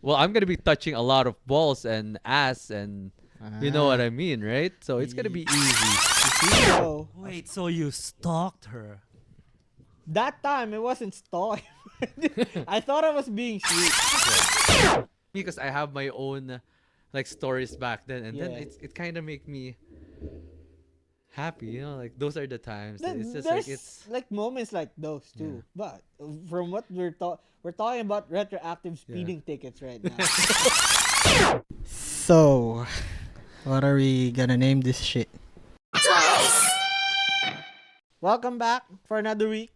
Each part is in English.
well, I'm gonna be touching a lot of balls and ass, and you know what I mean, right? So it's gonna be easy. So, Wait, so you stalked her? that time it wasn't stalking. I thought I was being sweet. Because I have my own like stories back then, and then Yeah. it kind of make me happy, you know, like those are the times. It's just There's like it's like moments like those too. But from what we're talking about retroactive speeding tickets right now. So, what are we gonna name this shit? Welcome back for another week.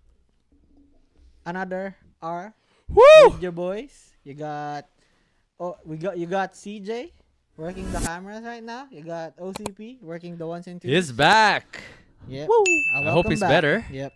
Another hour with your boys. You got you got CJ working the cameras right now. You got OCP working the ones and twos. He's back. Yep. I hope he's back. better. Yep.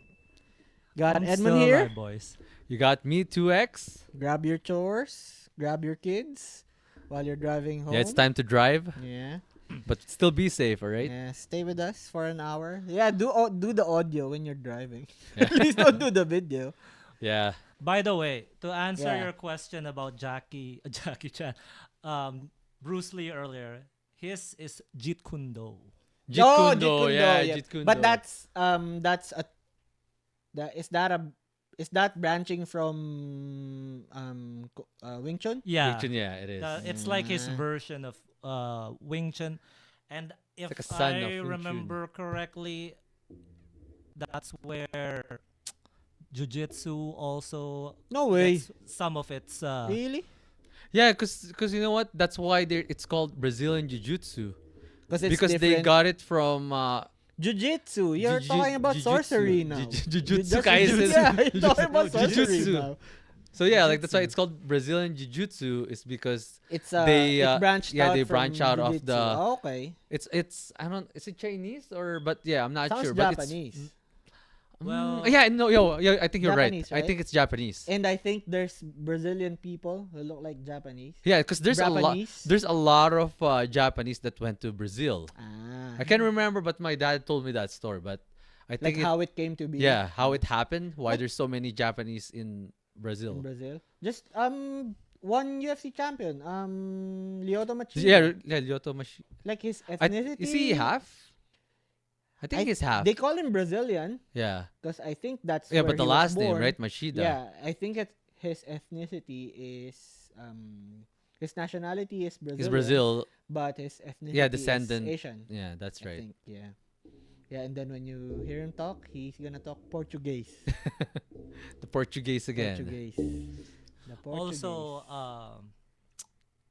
Got I'm Edmund still here. alive, boys. You got me 2x. Grab your chores. Grab your kids while you're driving home. Yeah, it's time to drive, Yeah. but still be safe, all right? Yeah. Stay with us for an hour. Yeah. Do the audio when you're driving. Yeah. At least don't do the video. Yeah. By the way, to answer Yeah. your question about Jackie Chan, Bruce Lee earlier, his is Jeet Kune Do. Jeet Oh, Kune Do, yeah, Jeet Kune But Do. that's is that branching from Wing Chun? Yeah, Yeah, it is. it's like his Ah. version of Wing Chun, and if like a son of I Wing Chun. remember correctly, that's where Jiu-Jitsu also No way. gets some of its. Really? Yeah, cause you know what? That's why it's called Brazilian Jiu-Jitsu. It's Because they different. got it from Jiu-Jitsu. You're talking about Jujutsu. sorcery now. Jujutsu That's Kaisen. Yeah, you're talking about sorcery Jujutsu. now. So yeah, like that's why it's called Brazilian Jiu-Jitsu is because It's They, it branched yeah, out they from branch out of Jiu-Jitsu. the- Oh, okay. it's I don't, is it Chinese or, but yeah, I'm not Sounds sure, but Japanese. Well- yeah, no, I think you're Japanese, right. I right? think it's Japanese. And I think there's Brazilian people who look like Japanese. Yeah, because there's Japanese? a lot of Japanese that went to Brazil. Ah. I can't remember, but my dad told me that story. But I Like think how it came to be. yeah, how it happened, why What? there's so many Japanese in Brazil. In Brazil. Just one UFC champion. Lyoto Machida. Yeah, Lyoto Mashi. Like his ethnicity. Is he half? I think he's half. They call him Brazilian Yeah. because I think that's Yeah, where but the he was last name, born. right? Machida. Yeah, I think his ethnicity is his nationality is Brazilian. He's Brazil. But his ethnicity Yeah, descendant. is Asian. Yeah, that's I right. think, yeah. Yeah, and then when you hear him talk, he's gonna talk Portuguese. The Portuguese again. Portuguese. The Portuguese. Also,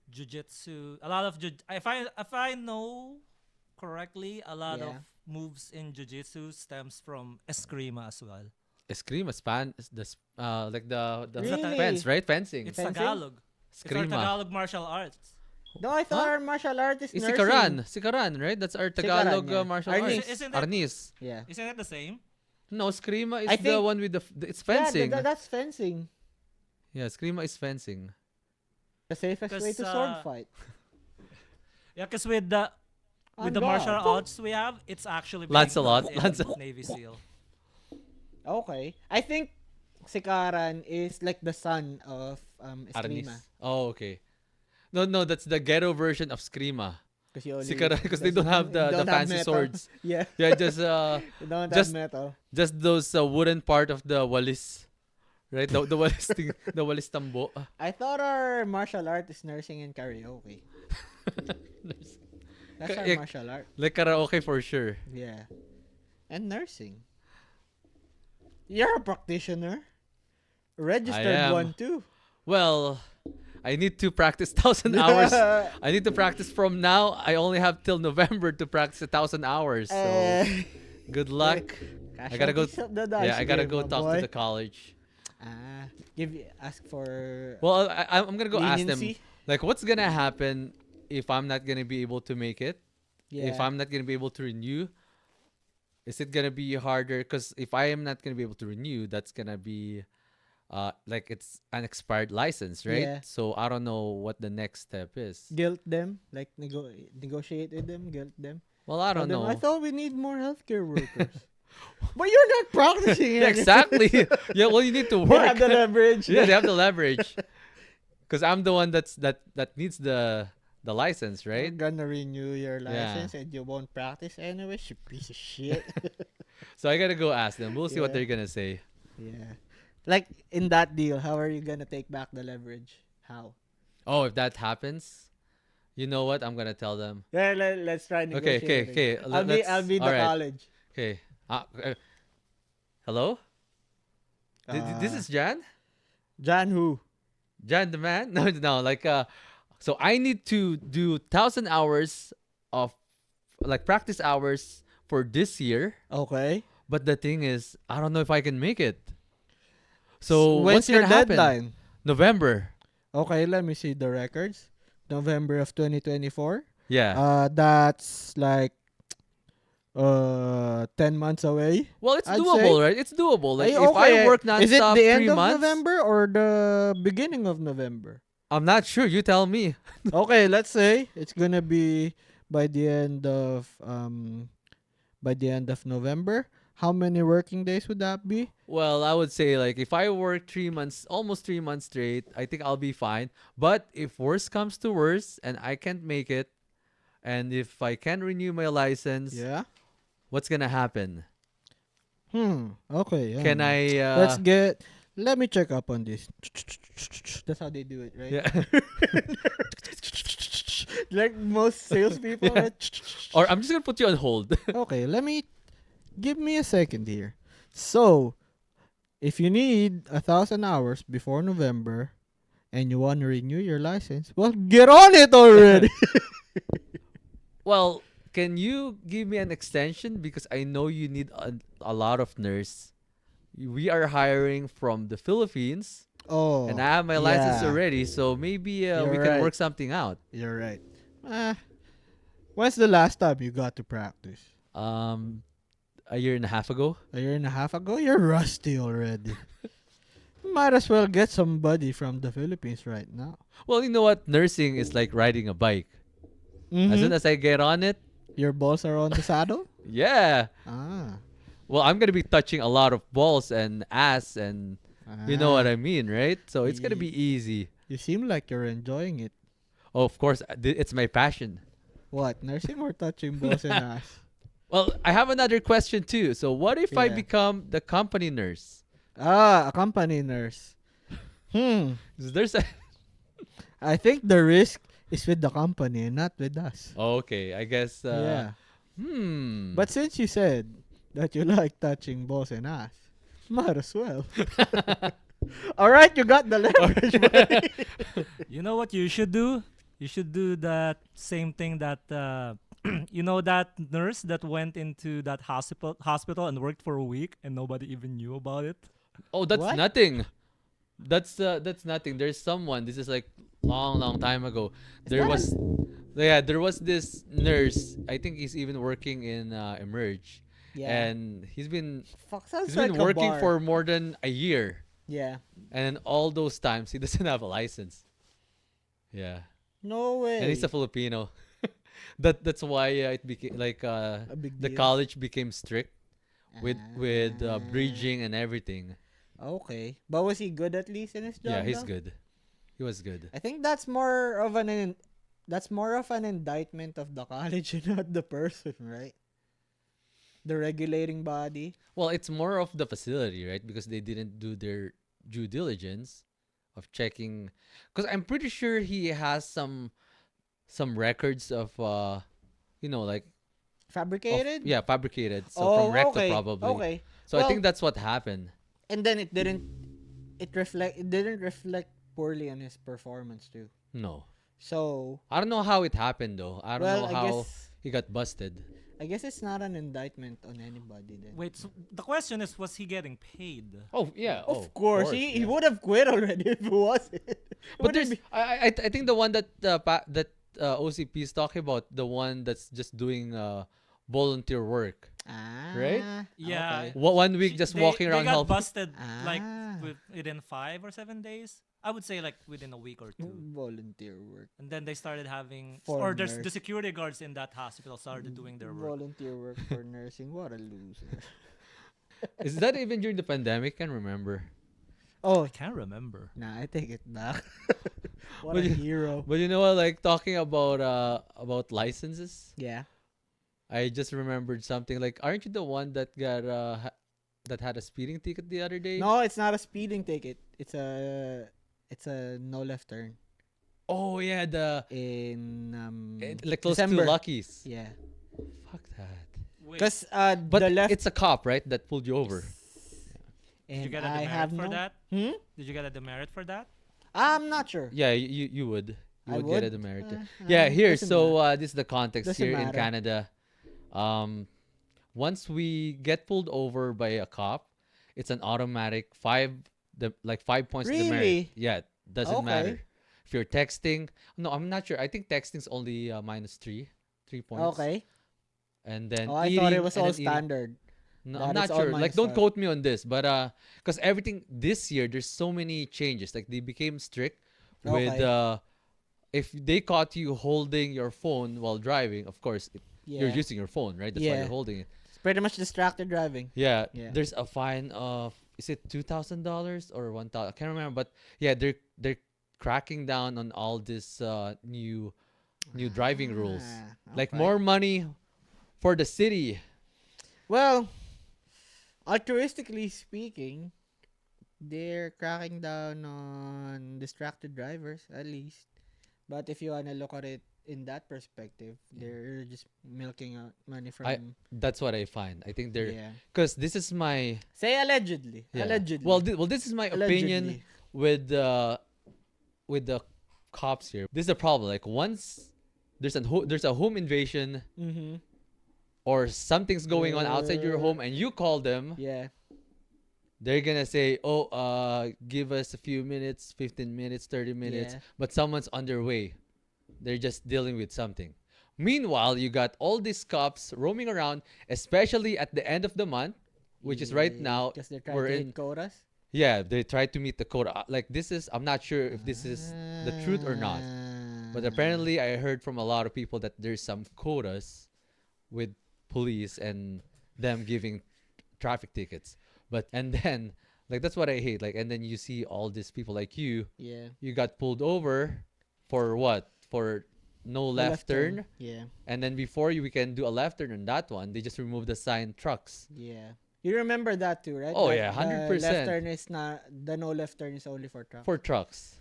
Jiu-Jitsu. A lot of if I know correctly, a lot of Yeah. moves in Jiu-Jitsu stems from Eskrima as well. Eskrima, span, like the Really? fence, right? Fencing. It's Fencing? Tagalog. It's our Eskrima. Tagalog martial arts. No, I thought our martial artist It's nursing. Sikaran, right? That's our Tagalog yeah. martial Arnis. arts. Isn't it- Arnis. Yeah. Isn't it the same? No, Eskrima is I the think- one with it's fencing. Yeah, that's fencing. Yeah, Eskrima is fencing. The safest way to 'Cause, sword fight. Yeah, because with the On martial guard. arts we have, it's actually Lancelot, based in Lancelot. Navy SEAL. Okay. I think Sikaran is like the son of Arnis. Eskrima. Oh, okay. No, that's the ghetto version of Skrima. Because Sikaran, because they don't have the fancy metal. swords. Yeah. Yeah, just They don't just- have metal. just those wooden part of the walis, right? The walis thing, the walis tambo. I thought our martial art is nursing and karaoke. That's our Yeah. martial art. Like karaoke for sure. Yeah. And nursing. You're a practitioner. Registered am. one too. Well, I need to practice 1,000 hours. I need to practice from now. I only have till November to practice 1,000 hours. So good luck. I gotta go. Yeah, I gotta go talk to the college. Ask for Well, I'm gonna go ask them. leniency. Like, what's gonna happen if I'm not gonna be able to make it? Yeah. If I'm not gonna be able to renew, is it gonna be harder? Because if I am not gonna be able to renew, that's gonna be, like it's an expired license, right? Yeah. So I don't know what the next step is. Guilt them, like negotiate with them, guilt them. Well, I Tell don't them, know. I thought we need more healthcare workers. But you're not practicing it. Yeah, exactly. Yeah, well, you need to They work. have the leverage. Yeah, they have the leverage. Because I'm the one that needs the license, You're right? gonna renew your Yeah. license and you won't practice anyway, you piece of shit. So I gotta go ask them. We'll see what Yeah. they're gonna say. Yeah. Like in that deal, how are you gonna take back the leverage? How? Oh, if that happens, you know what? I'm gonna tell them. Yeah, let's try Okay, okay, negotiating. okay. I'll Let's. be All the right. college. Okay. Hello. This Uh, is Jan. Jan who? Jan the man. No, no. Like so I need to do 1,000 hours of like practice hours for this year. Okay. But the thing is, I don't know if I can make it. So When's what's your gonna happen? deadline? November. Okay, let me see the records. November of 2024. Yeah. That's like 10 months away. Well, it's I'd say. doable, right? It's doable. Like Ay, if I okay. work Is it nonstop the end three of months, November or the beginning of November? I'm not sure. You tell me. Okay, let's say it's gonna be by the end of November. How many working days would that be? Well, I would say like if I work 3 months, almost 3 months straight, I think I'll be fine. But if worse comes to worse and I can't make it, and if I can't renew my license, Yeah. what's gonna happen? Okay. Can I? Let me check up on this. That's how they do it, right? Yeah. Like most salespeople. Yeah. Right? Or I'm just gonna put you on hold. Okay, give me a second here. So, if you need 1,000 hours before November and you want to renew your license, well, get on it already. Well, can you give me an extension because I know you need a lot of nurse. We are hiring from the Philippines, Oh, and I have my license yeah. already, so maybe we You're can right. work something out. You're right. When's the last time you got to practice? A year and a half ago. A year and a half ago? You're rusty already. Might as well get somebody from the Philippines right now. Well, you know what? Nursing is like riding a bike. As soon as I get on it, Your balls are on the saddle? yeah. Ah. Well, I'm gonna be touching a lot of balls and ass, and you know what I mean, right? So it's gonna be easy. You seem like you're enjoying it. Oh, of course, it's my passion. What? Nursing or touching balls and ass? Well, I have another question too. So, what if I Yeah. become the company nurse? A company nurse. There's a I think the risk is with the company and not with us. okay, I guess. Yeah. Hmm. But since you said that you like touching balls and ass, might as well. All right, you got the leverage, buddy. You know what you should do? You should do that same thing that you know that nurse that went into that hospital and worked for a week and nobody even knew about it. Oh, that's What? nothing. That's nothing. There's someone. This is like long time ago. There that was, yeah, there was this nurse. I think he's even working in Emerge, Yeah. and Fuck, sounds he's like been a working bar. for more than a year, Yeah. and all those times he doesn't have a license. Yeah, No way. and he's a Filipino. That's why it became like a big the deal. college became strict with Ah. bridging and everything. Okay. But was he good at least in his job? Yeah, he's though? good. He was good. I think that's more of an indictment of the college and not the person, right? The regulating body. Well, it's more of the facility, right? Because they didn't do their due diligence of checking. Because I'm pretty sure he has some records of like Fabricated? fabricated. So Oh, from Recto okay. probably. Okay. So I Well, think that's what happened. and then it didn't reflect poorly on his performance too. No, So, I don't know how it happened though. I don't well, know I how guess he got busted. I guess it's not an indictment on anybody then. Wait, so the question is, was he getting paid? Oh yeah. Of course, he yeah. would have quit already if it wasn't. But Would it there's be- I think the one that OCP is talking about, the one that's just doing volunteer work. Right? Yeah. Okay. One week just walking they around got helping. busted like Ah. within 5 or 7 days. I would say like within a week or two. Volunteer work. And then they started having, For or there's nurse. the security guards in that hospital started doing their work. Volunteer work for nursing. What a loser. Is that even during the pandemic? Can't remember. Oh, I can't remember. nah, I take it back. What But a you, hero. but you know what? Like talking about licenses, Yeah. I just remembered something. Like, aren't you the one that got that had a speeding ticket the other day? No, it's not a speeding ticket. It's a no left turn Oh yeah, the in like close to December. Lucky's. Yeah. Fuck that. Wait, Cuz But the left it's a cop, right, that pulled you over. did you and get a I demerit have for no. that? Hmm? Did you get a demerit for that? I'm not sure. Yeah, you would. You I would get a would. demerit. Uh, Yeah, here. doesn't So matter. this is the context Doesn't here in matter. Canada. Um, Once we get pulled over by a cop, it's an automatic the like 5 points demerit. Really? Yeah, doesn't Okay. matter. If you're texting, no, I'm not sure. I think texting's only minus 3 points, Okay. and then Oh, I thought it eating was and all then eating. standard. No, I'm That it's not all sure. Like, minus don't 5. quote me on this, but because everything this year, there's so many changes. Like they became strict with Okay. if they caught you holding your phone while driving, of course, you're Yeah. using your phone, right? That's why Yeah. you're holding it. It's pretty much distracted driving. Yeah, Yeah. there's a fine of is it $2,000 or 1,000? I can't remember, but yeah, they're cracking down on all this new driving rules. Like Okay. more money for the city. Well, altruistically speaking, they're cracking down on distracted drivers at least. But if you wanna look at it in that perspective, they're just milking out money from. That's what I find. I think they're Yeah. because this is my Say allegedly. yeah. Allegedly. Well, this is my opinion Allegedly. with the cops here. This is the problem. Like once there's a home invasion Mm-hmm. or something's going on outside your home and you call them, Yeah. they're gonna say, "Oh, give us a few minutes, 15 minutes, 30 minutes." Yeah. But someone's on their way. They're just dealing with something. Meanwhile, you got all these cops roaming around, especially at the end of the month, which is right now. Because they're trying We're to in. hit quotas. Yeah, they try to meet the quota. Like this is, I'm not sure if this is the truth or not. But apparently, I heard from a lot of people that there's some quotas with police and them giving traffic tickets. But and then like that's what I hate. Like and then you see all these people like Yeah. you got pulled over for what? For no The left turn. Yeah. And then before we can do a left turn on that one, they just remove the sign trucks. Yeah. You remember that too, right? Oh, That yeah, the 100%. left turn is not the no left turn is only for truck. For trucks.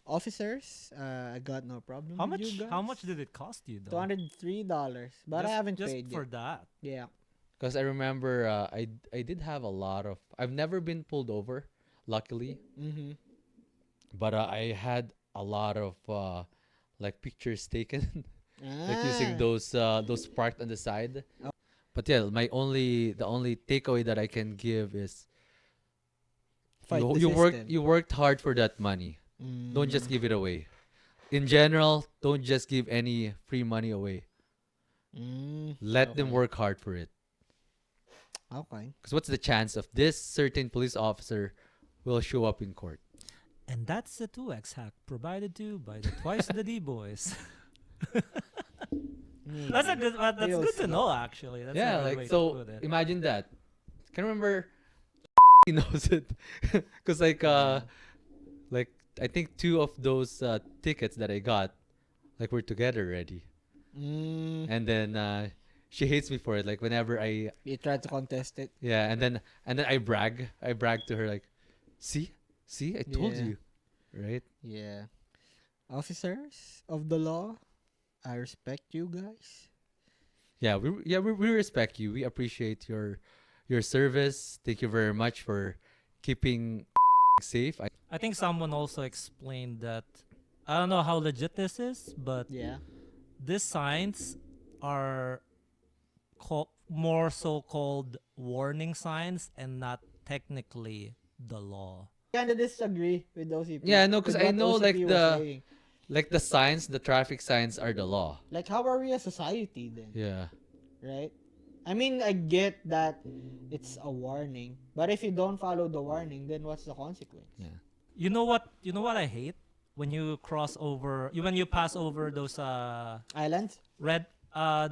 Officers, I got no problem. How with much? You guys. How much did it cost you though? $203, but I haven't just paid for yet. that. Yeah. Because I remember I did have a lot of I've never been pulled over, luckily. Mm-hmm. But I had a lot of like pictures taken like using those parked on the side. Oh. But yeah, the only takeaway that I can give is Fight the you system. worked hard for that money. Don't just give it away. In general, don't just give any free money away. Let them Okay. work hard for it. Okay. Because what's the chance of this certain police officer will show up in court? And that's the 2x hack provided to you by the Twice the D boys. That's a good. That's Real good to slow. know actually. That's Yeah, a good way like to so. put it. Imagine that. Can remember he knows it, because like I think two of those tickets that I got, like we're together already, and then she hates me for it. Like whenever You tried to contest it. yeah, and then I brag to her like, see, I told Yeah. you, right? Yeah. Officers of the law, I respect you guys. Yeah, we respect you. We appreciate your service. Thank you very much for keeping safe. I think someone also explained that. I don't know how legit this is, but Yeah. these signs are more so-called warning signs and not technically the law. Kind of disagree with those people. Yeah, no, 'cause with I what know, OCP like, was the- saying. Like the signs, the traffic signs are the law. Like, how are we a society then? Yeah. Right? I mean, I get that it's a warning, but if you don't follow the warning, then what's the consequence? Yeah. You know what? You know what I hate when you cross over. When you pass over those Islands? red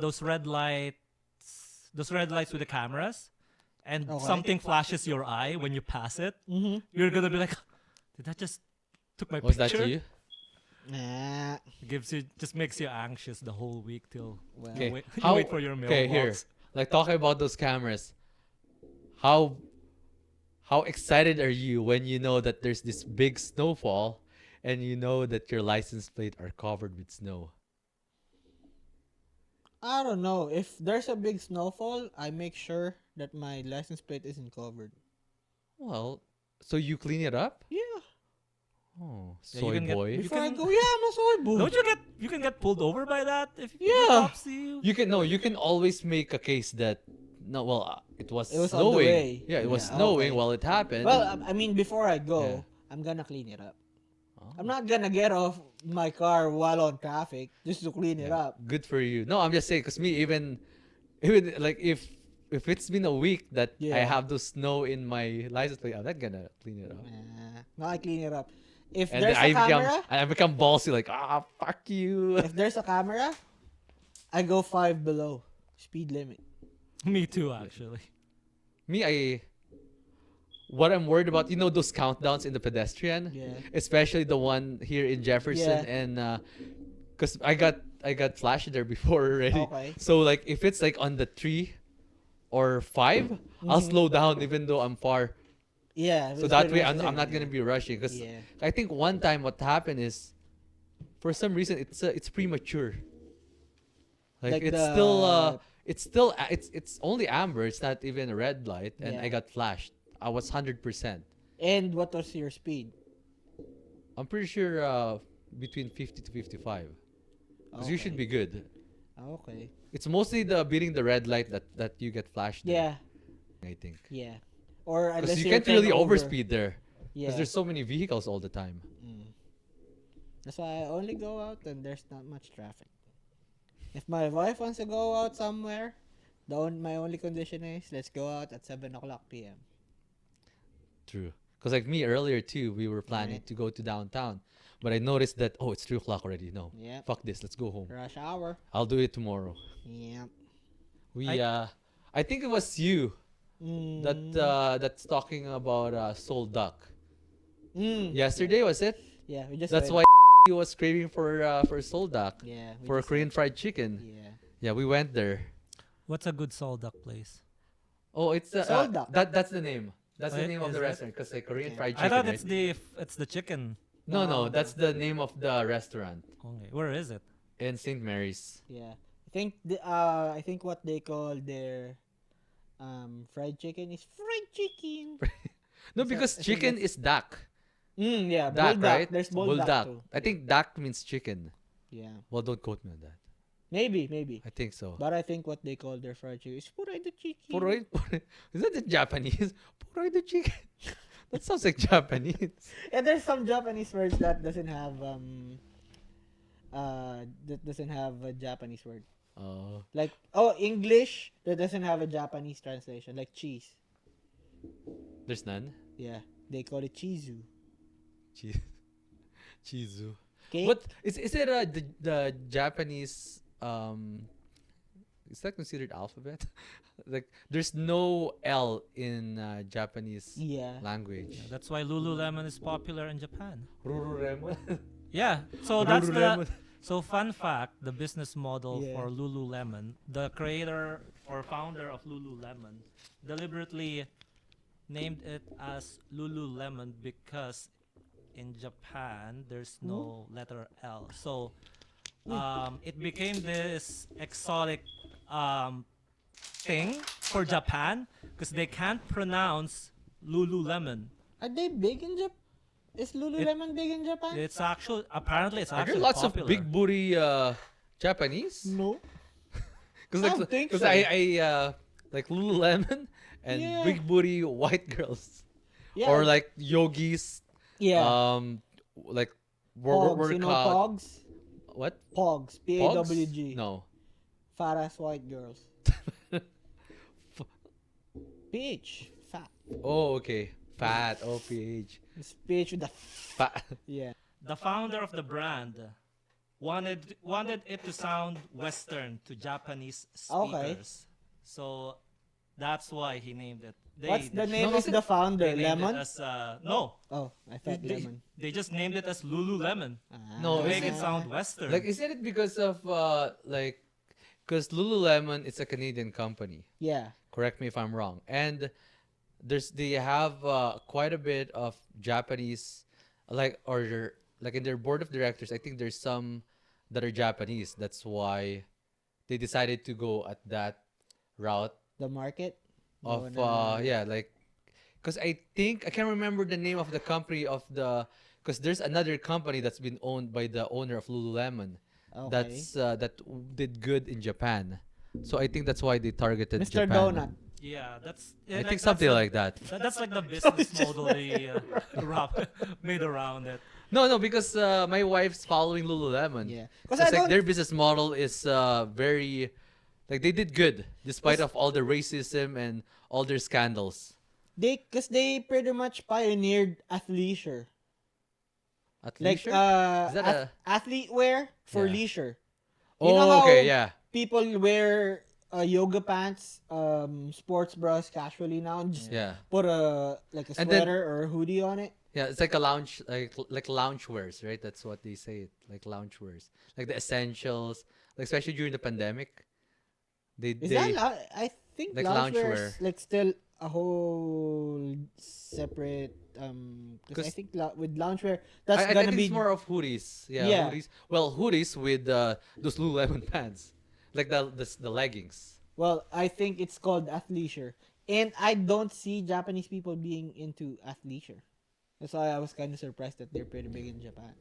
those red lights with the cameras. and Okay. something flashes your eye when you pass it, you're gonna be like, did that just took my Was picture? that you? Nah. Just makes you anxious the whole week till Well, you Okay. wait, you How? wait for your Okay, here. mailbox. Like talking about those cameras. How excited are you when you know that there's this big snowfall and you know that your license plate are covered with snow? I don't know. If there's a big snowfall, I make sure that my license plate isn't covered. Well, so you clean it up? Yeah. Oh, Yeah, you soy can get- boy. you Before I can- go, yeah, I'm a soy boy. Don't you can get pulled over by that if the Yeah. cops see you? You can always make a case that no, well, it was It was on the snowing. way. Yeah, it was Yeah, snowing okay. while it happened. Well, I mean, before I go, Yeah. I'm gonna clean it up. Oh, I'm not gonna get off my car while on traffic just to clean it yeah. up. Good for you. No, I'm just saying because me even like if it's been a week that I Yeah. have the snow in my license plate, I'm not gonna clean it up. No, I clean it up. If And there's then a camera, I become ballsy like fuck you. if there's a camera, I go 5 below speed limit. Me too, actually. Me, what I'm worried about, you know those countdowns in the pedestrian, Yeah. especially the one here in Jefferson, Yeah. and because I got flashed there before already. Okay. So like if it's like on the 3 or 5, I'll Mhm. slow down even though I'm far. Yeah. So it's that pretty way much the I'm same, not yeah. gonna be rushing. Because Yeah. I think one time what happened is, for some reason it's premature. Like, it's only amber. It's not even a red light, and Yeah. I got flashed. I was 100%. And what was your speed? I'm pretty sure between 50 to 55. Because you should Okay. be good. Okay. It's mostly the beating the red light that you get flashed. Yeah. There, I think. Yeah. Or Because unless you you're can't really 10 over. overspeed there. Yeah. Because there's so many vehicles all the time. Mm. That's why I only go out when there's not much traffic. If my wife wants to go out somewhere, my only condition is let's go out at 7:00 p.m. True. Because like me earlier too, we were planning Right. to go to downtown. But I noticed that, it's 3 o'clock already. No. Yep. Fuck this. Let's go home. Rush hour. I'll do it tomorrow. Yep. I think it was you Mm. that's talking about soul duck. Mm. Yesterday was it? Yeah, we just That's went. why he was craving for soul duck, Yeah. We for just Korean went. fried chicken. Yeah. Yeah, we went there. What's a good soul duck place? Oh, it's Soul duck. that's the name. That's the Oh, name of is the it? restaurant because like Korean Okay. fried I chicken. thought Right? it's the chicken. No, No. that's the name of the restaurant Okay, where is it? in St. Mary's. Yeah. I think what they call their fried chicken is fried chicken. No, Is that- because I think chicken that's- is duck. Yeah, Duck, bulldog. right? There's bulldog too. I think duck means chicken. Yeah. Well, don't quote me on that. Maybe. I think so. But I think what they call their fried chicken is puray the chicken. Is that the Japanese? Puroy the chicken. That sounds like Japanese. And there's some Japanese words that doesn't have a Japanese word. Like English that doesn't have a Japanese translation, like cheese. There's none. Yeah. They call it chizu. Chizu. Okay? What is it? The Japanese is that considered alphabet? Like there's no L in Japanese Yeah. language. Yeah, that's why Lululemon is popular in Japan. Rururemon. Yeah, so that's the Rururemon. so fun fact, the business model Yeah. for Lululemon, the creator or founder of Lululemon deliberately named it as Lululemon because in Japan there's no letter L. So it became this exotic thing for Japan because they can't pronounce Lululemon. Are they big in Japan? Is Lululemon big in Japan? It's apparently it's Are there actually lots popular. of big booty Japanese? No. Because I don't think because so. I like Lululemon and Yeah. big booty white girls, Yeah. or like yogis. yeah. Like Pogs, you know workout. Pogs? What? Pogs. Pogs? P-A-W-G. No. Fat ass white girls. PH. Fat. Oh, okay. Fat. OPH. It's PH with the Fat. yeah. The founder of the brand wanted it to sound Western to Japanese Okay. speakers. So That's why he named it. What's the They, name No, of is it? the founder? they named it Lemon? as no. Oh, I They, thought they, lemon. they just named it as Lululemon No, to is make it it sound Western. like isn't it because of like because Lululemon it's a Canadian company. Yeah. Correct me if I'm wrong. And they have quite a bit of Japanese like in their board of directors. I think there's some that are Japanese. That's why they decided to go at that route The market? of No, yeah, like because I think I can't remember the name of the company of the because there's another company that's been owned by the owner of Lululemon okay. did good in Japan. So I think that's why they targeted Mr. Japan. Donut. Yeah, that's I think like that's something like that. that's like the business model they made around it. No, no, because my wife's following Lululemon. Yeah. Because I It's like don't. their business model is very like they did good despite Cause of all the racism and all their scandals. they pretty much pioneered athleisure. At Like leisure? Is that a athlete wear for yeah? leisure. You know Oh, okay, how yeah. people wear yoga pants, sports bras casually now and just Yeah. put a like a And then sweater or a hoodie on it. yeah, it's like a lounge like lounge wears, right? That's what they say it. Like lounge wears. Like the essentials, like especially during the pandemic. Is that They I think like loungewear loungewear. is like still a whole separate because I Cuz think with loungewear that's I gonna think it's be more of hoodies. Yeah, yeah. hoodies. Well, hoodies with those Lululemon pants. Like the leggings. Well, I think it's called athleisure. And I don't see Japanese people being into athleisure. That's why I was kind of surprised that they're pretty big in Japan.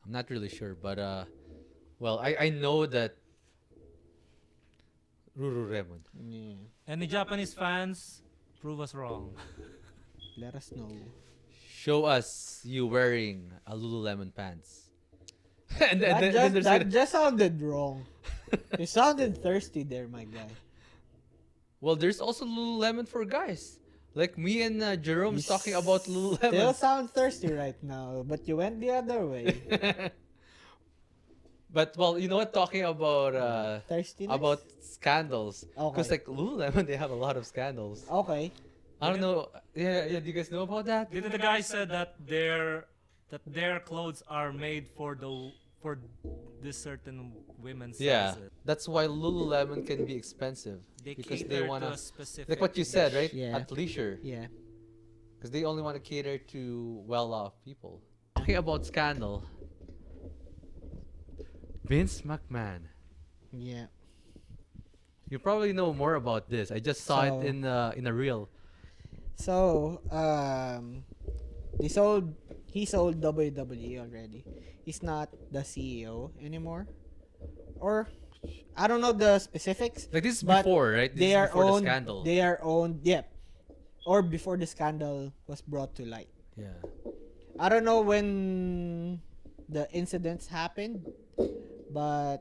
I'm not really sure, but well, I know that Lululemon. Yeah. Any Japanese fans, prove us wrong. Let us know. Show us you wearing a Lululemon pants. and That then just there's that gonna just sounded wrong. You sounded thirsty there, my guy. well, there's also Lululemon for guys. Like me and You Jerome's talking about still Lululemon. sound thirsty right now, but you went the other way. But well, you know what? Talking Thirstiness? about scandals, because Okay. like Lululemon, they have a lot of scandals. Okay. I don't know. Yeah, yeah. Do you guys know about that? Didn't the guy said that their clothes are made for this certain women's Yeah, sizes? that's why Lululemon can be expensive They because cater they to wanna a specific like what you said, right? Yeah. At leisure, Yeah. because they only want to cater to well-off people. Talking about scandal, Vince McMahon. Yeah. You probably know more about this. I just saw So- it in a reel. So, he sold WWE already. He's not the CEO anymore. Or I don't know the specifics. Like this is But before, right? This They is are before owned the scandal. They are owned, yep. Or before the scandal was brought to light. Yeah. I don't know when the incidents happened, but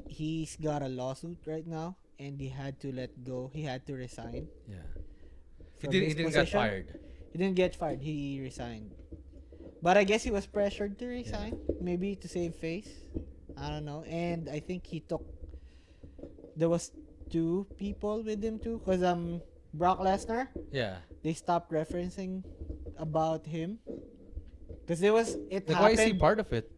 he's got a lawsuit right now and he had to let go. He had to resign. Yeah. He from didn't. his He didn't get position. fired. He didn't get fired. He resigned. But I guess he was pressured to resign, maybe to save face. I don't know. And I think there was two people with him too, cause Brock Lesnar, Yeah. they stopped referencing about him, cause it Like why is he happened. part of it?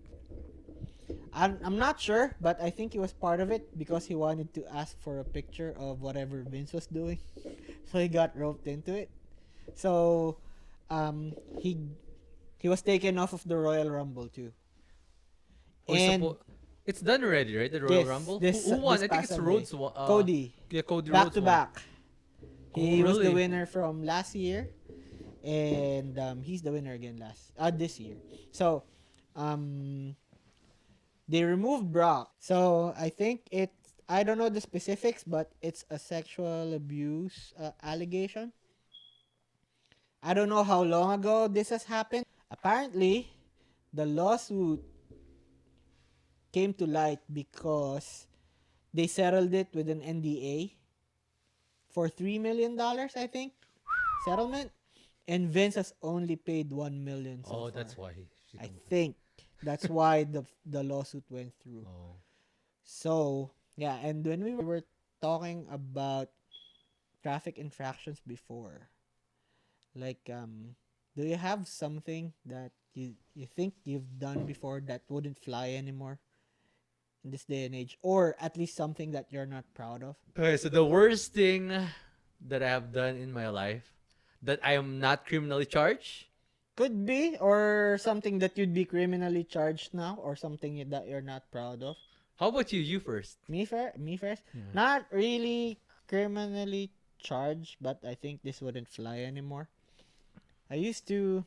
I'm not sure, but I think he was part of it because he wanted to ask for a picture of whatever Vince was doing, so he got roped into it. So, he was taken off of the Royal Rumble too. Or And it's done already, right? The Royal this, Rumble. this, Who won? this I think past it's Sunday, Rhodes. Cody, Yeah, Cody back Rhodes to won. back. He Oh, was the really? winner from last year, and he's the winner again this year. So, they removed Brock. So I think I don't know the specifics, but it's a sexual abuse allegation. I don't know how long ago this has happened. Apparently, the lawsuit came to light because they settled it with an NDA for $3 million, I think, settlement, and Vince has only paid $1 million so Oh, far. that's why. She I don't- think that's why the lawsuit went through. Oh. So yeah, and when we were talking about traffic infractions before? Like, do you have something that you think you've done before that wouldn't fly anymore in this day and age, or at least something that you're not proud of? Okay, so the worst thing that I have done in my life that I am not criminally charged. Could be, or something that you'd be criminally charged now, or something that you're not proud of. How about you? You first. Me first. Yeah. Not really criminally charged, but I think this wouldn't fly anymore. I used to,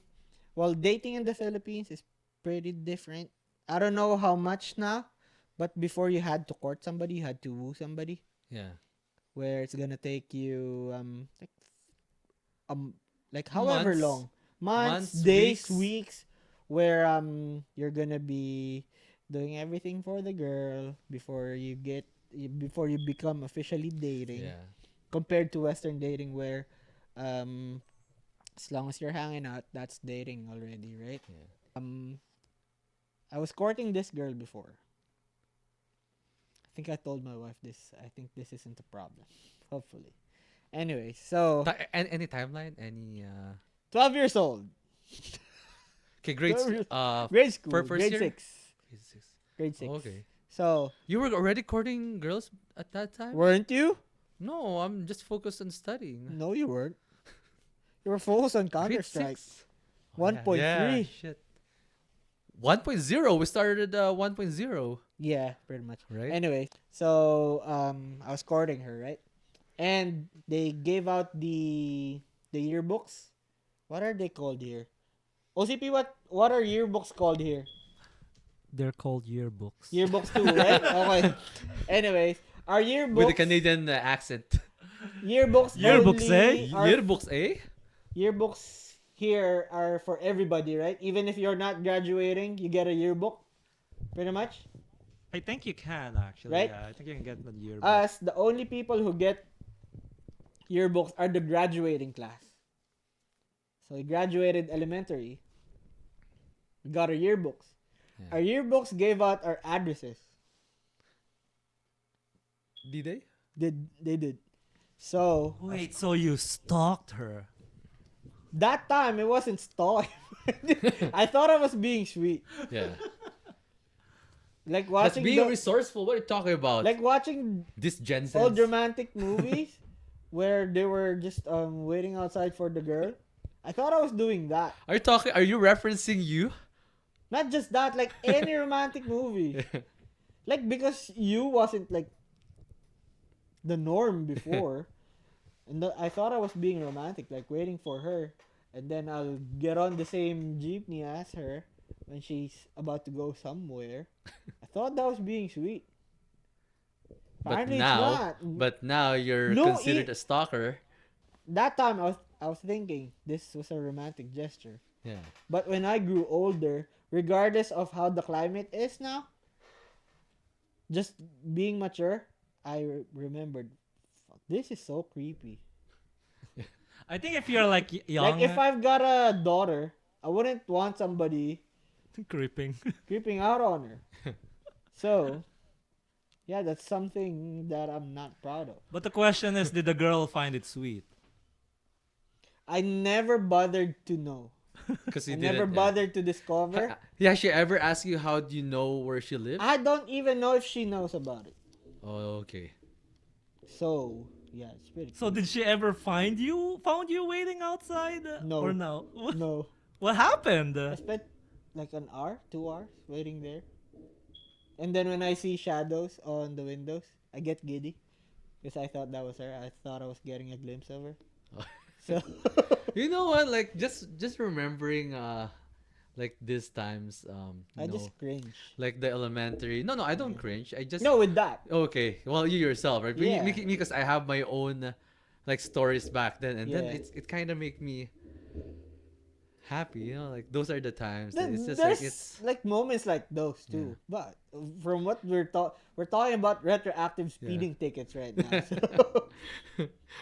well, dating in the Philippines is pretty different. I don't know how much now, but before you had to court somebody, you had to woo somebody, Yeah. where it's gonna take you like however Months. long, months, Months, days, weeks. weeks, where you're gonna be doing everything for the girl before you become officially dating, Yeah. compared to Western dating where um as long as you're hanging out, that's dating already, right? Yeah. I was courting this girl before. I think I told my wife this. I think this isn't a problem. Hopefully. Anyway, so Any timeline? Any 12 years old. Okay, grades. Grade school. first Grade year? 6. Grade six. Grade 6. Okay. So, You were already courting girls at that time? weren't you? No, I'm just focused on studying. No, you weren't. You were focused on Grade Counter-Strike. 6? 1.3. Yeah, shit. 1.0. We started 1.0, Yeah, pretty much. right? Anyway, so I was courting her, right? And they gave out the yearbooks. What are they called here? OCP, what are yearbooks called here? They're called yearbooks. Yearbooks too, right? Okay. Anyways, our yearbooks. With a Canadian accent. Yearbooks. Yearbooks, only are- Yearbooks, eh? Yearbooks here are for everybody, right? Even if you're not graduating, you get a yearbook. Pretty much. I think you can actually. Right? Yeah, I think you can get the yearbook. Us, the only people who get yearbooks are the graduating class. So we graduated elementary. We got our yearbooks. Yeah. Our yearbooks gave out our addresses. Did they? They did. So Wait, so you stalked her? that time it wasn't stalking. I thought I was being sweet. Yeah. Like That's watching being resourceful. What are you talking about? like watching This Gen Z. old romantic movies where they were just waiting outside for the girl. I thought I was doing that. Are you referencing you? Not just that, like any romantic movie. Like because you wasn't like the norm before. And I thought I was being romantic, like waiting for her. And then I'll get on the same jeepney as her when she's about to go somewhere. I thought that was being sweet. But Apparently now, it's not. but now you're No, considered a stalker. That time I was thinking this was a romantic gesture. Yeah. But when I grew older, regardless of how the climate is now, just being mature, I remembered, fuck, this is so creepy. I think if you're like young, Like if I've got a daughter, I wouldn't want somebody creeping. creeping out on her. So, yeah, that's something that I'm not proud of. But the question is, did the girl find it sweet? I never bothered to know. Because I you never didn't. bothered to discover. Yeah, she ever ask you how do you know where she lives? I don't even know if she knows about it. Oh, okay. So, yeah, it's pretty So did she ever find you? Found you waiting outside? No. Or no? No. What happened? I spent like an hour, 2 hours waiting there. And then when I see shadows on the windows, I get giddy. Because I thought that was her. I thought I was getting a glimpse of her. So, You know what? Like just remembering like these times you I know, just cringe. like the elementary. No, I don't cringe. I just No, with that. Okay. Well, you yourself, right? Yeah. Because I have my own like stories back then, and then Yeah. it kind of make me happy, you know, like those are the times. that it's just There's like it's like moments like those too. But from what we're talking about retroactive speeding tickets right now. So.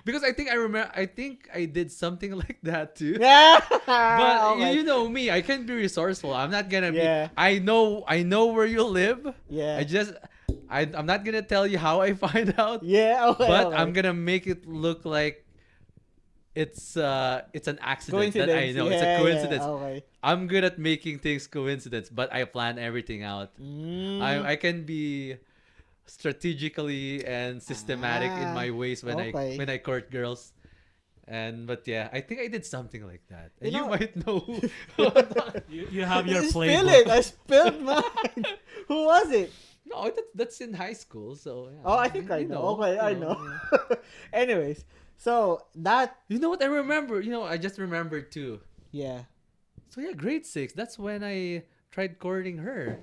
because I think I did something like that too. Yeah. But Okay. you know me, I can be resourceful. I'm not gonna be. Yeah. I know where you live. Yeah. I'm not gonna tell you how I find out. Yeah. Okay. But okay. I'm gonna make it look like it's an accident that I Coincidence. know. It's a Yeah, coincidence. yeah. Okay. I'm good at making things coincidence, but I plan everything out. Mm. I can be strategically and systematic in Ah. my ways Okay. when I court girls. And but yeah, I think I did something like that. You And you know, might know who. You have your spill it. playbook. I spilled mine. Who was it? No, that's in high school. So yeah, Oh, I think I you know. Okay, I know. yeah. Anyways, so that You know what I remember? I just remembered too. yeah. So yeah, grade six. That's when I tried courting her.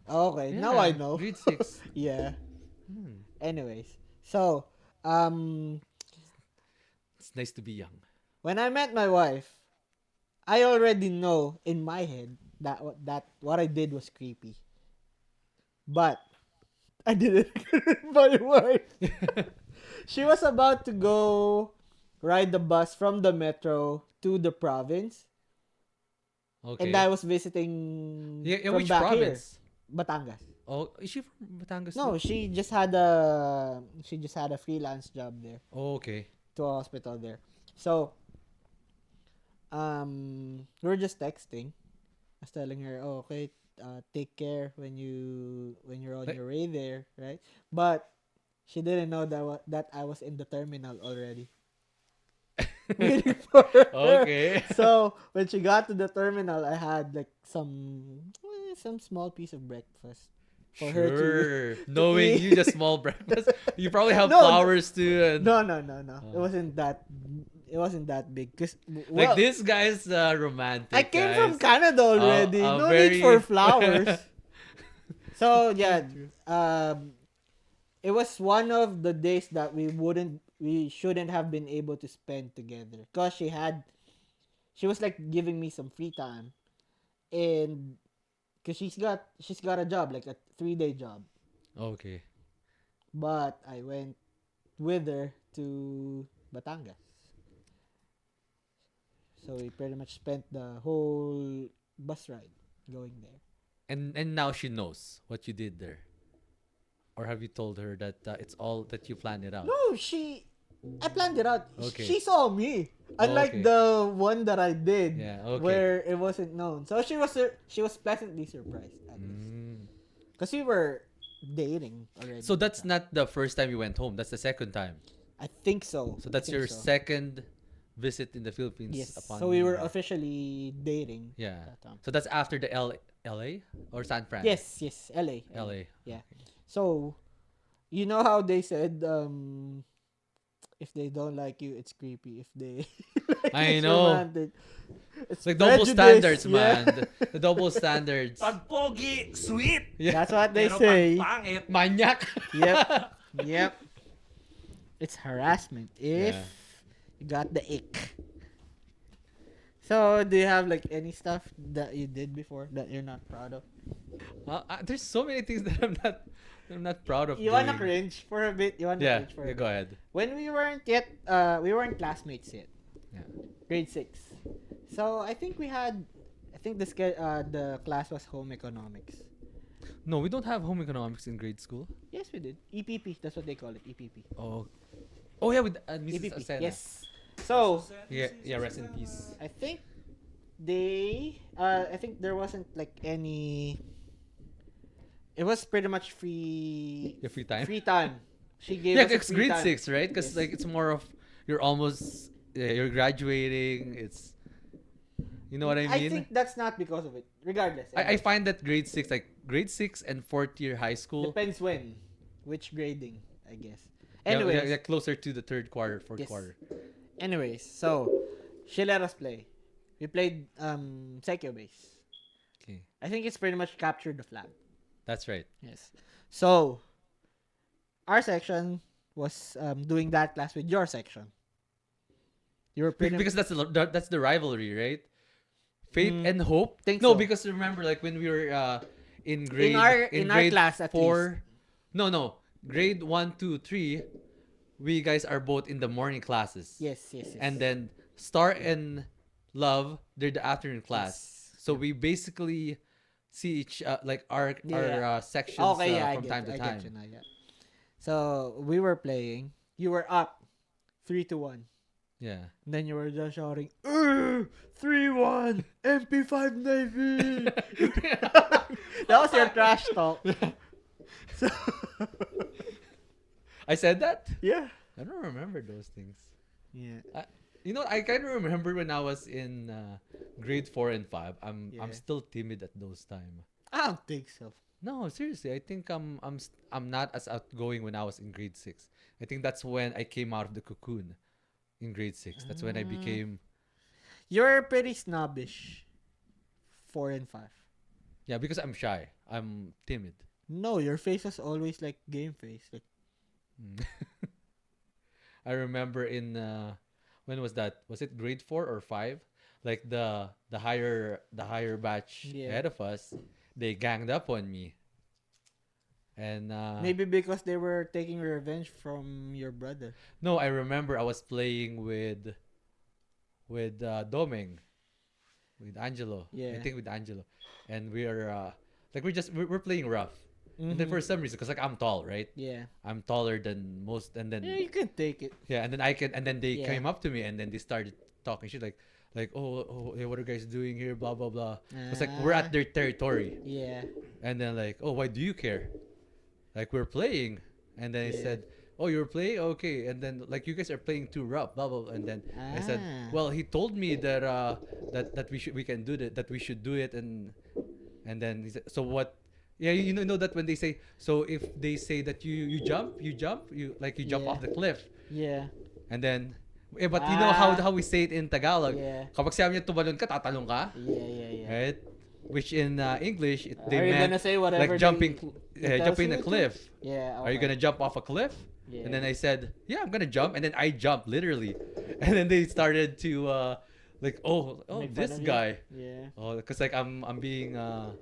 Okay, now I Yeah, know. grade six. Yeah. Hmm. Anyways, so um, It's nice to be young. when I met my wife, I already know in my head that what I did was creepy, but I didn't with my wife. She was about to go ride the bus from the metro to the province, and I Okay. was visiting Yeah, from which back here, province? Batangas. Oh, is she from Batangas No, too? she just had a freelance job there Oh, okay. to a hospital there. So we were just texting. I was telling her, "Oh, okay, take care when you're on Like, your way there, right?" But she didn't know that I was in the terminal already waiting for her. okay. So when she got to the terminal, I had like some small piece of breakfast for her to Sure. to Knowing eat. you just small breakfast, you probably have No, flowers too, and no. It uh, wasn't that. It wasn't that big. Cause like well, this guy's I romantic, came from guys. Canada already. No need for Very. flowers. So True, yeah, true. it was one of the days that we shouldn't have been able to spend together because she was like giving me some free time, and because she's got a job like a 3-day job, Okay. but I went with her to Batangas, so we pretty much spent the whole bus ride going there. And now she knows what you did there, or have you told her that it's all that you planned it out? No, I planned it out. Okay. She saw me, Oh, unlike okay. the one that I did, Yeah. Okay. where it wasn't known. So she was pleasantly surprised at least, Mm. because we were dating already. So at the that's time. not the first time you went home. That's the second time. I think so. So I that's think your so. second visit in the Yes. Philippines upon So we meeting were her. officially dating Yeah. that time. So that's after the LA or San Fran? Yes. LA. LA. Yeah. Okay. So you know how they said if they don't like you, it's creepy. If they like you, I it's know. romantic. It's It's like double prejudice. standards, Yeah. man. The double standards. Pag pogi, sweet. Yeah. That's what they Pero pag say. pangit, Manyak. Yep. Yep. It's harassment if Yeah. you got the ick. So, do you have like any stuff that you did before that you're not proud of? There's so many things that I'm not proud of You wanna doing. cringe for a bit? You wanna Yeah, cringe for a yeah, bit? go ahead. When we weren't classmates yet. Yeah. Grade 6. So, I think the class was home economics. No, we don't have home economics in grade school. Yes, we did. EPP, that's what they call it, EPP. Oh. Oh yeah, with Mrs. EPP, Asena. yes. So, Yeah, yeah, rest in peace. I think I think there wasn't like any. It was pretty much free. Your free time. Free time. She gave Yeah, us a it's free grade time. 6, right? Because Yes. like it's more of you're almost you're graduating. It's you know what I I mean. think that's not because of it. Regardless, I find that grade 6, like grade 6 and fourth year high school. depends when, which grading, I guess. Yeah, Anyways, yeah, closer to the third quarter, fourth Yes. quarter. anyways, so she let us play. We played Sekyo base. Okay, I think it's pretty much captured the flag. that's right. Yes. So our section was doing that class with your section. You were pretty Because that's the rivalry, right? Faith Mm, and hope. think No, so. because remember, like when we were in grade in our grade class at 4. No, grade 1, 2, 3. We guys are both in the morning classes. yes. And then Star and Love, they're the afternoon class. Yes. So we basically see each like our Yeah. sections Okay, yeah, from time to I time. get you now, yeah. So we were playing. You were up 3-1. Yeah. And then you were just shouting, 3-1, MP5 Navy. That was your trash talk. So, I said that? yeah. I don't remember those things. Yeah. I kind of remember when I was in grade 4 and 5. I'm Yeah. still timid at those time. I don't think so. No, seriously, I think I'm not as outgoing when I was in grade 6. I think that's when I came out of the cocoon in grade 6. That's when I became You're pretty snobbish. 4 and 5. yeah, because I'm shy. I'm timid. No, your face was always like game face. Like, Mm. I remember in when was that? Was it grade 4 or 5? Like the higher batch Yeah. ahead of us, they ganged up on me. And maybe because they were taking revenge from your brother. no, I remember I was playing with Domeng, with Angelo. Yeah. I think with Angelo, and we're playing rough. And then for some reason, cause like I'm tall, right? Yeah. I'm taller than most, and then Yeah, you can take it. yeah, and then they Yeah. came up to me, and then they started talking shit like hey, what are you guys doing here? Blah blah blah. It's like we're at their territory, Yeah. and then like, oh, why do you care? Like we're playing, and then I Yeah. said, oh, you're playing, okay, and then like you guys are playing too rough, blah blah, blah. And then I said, well, he told me that that we can do that we should do it, and then he said, so what? Yeah, you know that when they say, so if they say that you jump, you jump, you jump Yeah. off the cliff, Yeah. and then but you know how Ah. we say it in Tagalog. Yeah. Kapag sabi niya tumalon ka, tatalon ka, Yeah, yeah, yeah. right? Which in English they Are you meant gonna say whatever like jumping, they tells jumping you a to? cliff. Yeah. Are you okay. gonna jump off a cliff? Yeah. And then I said, yeah, I'm gonna jump, and then I jumped literally, and then they started to like, oh Make fun this of you? guy, Yeah. oh, because like I'm being a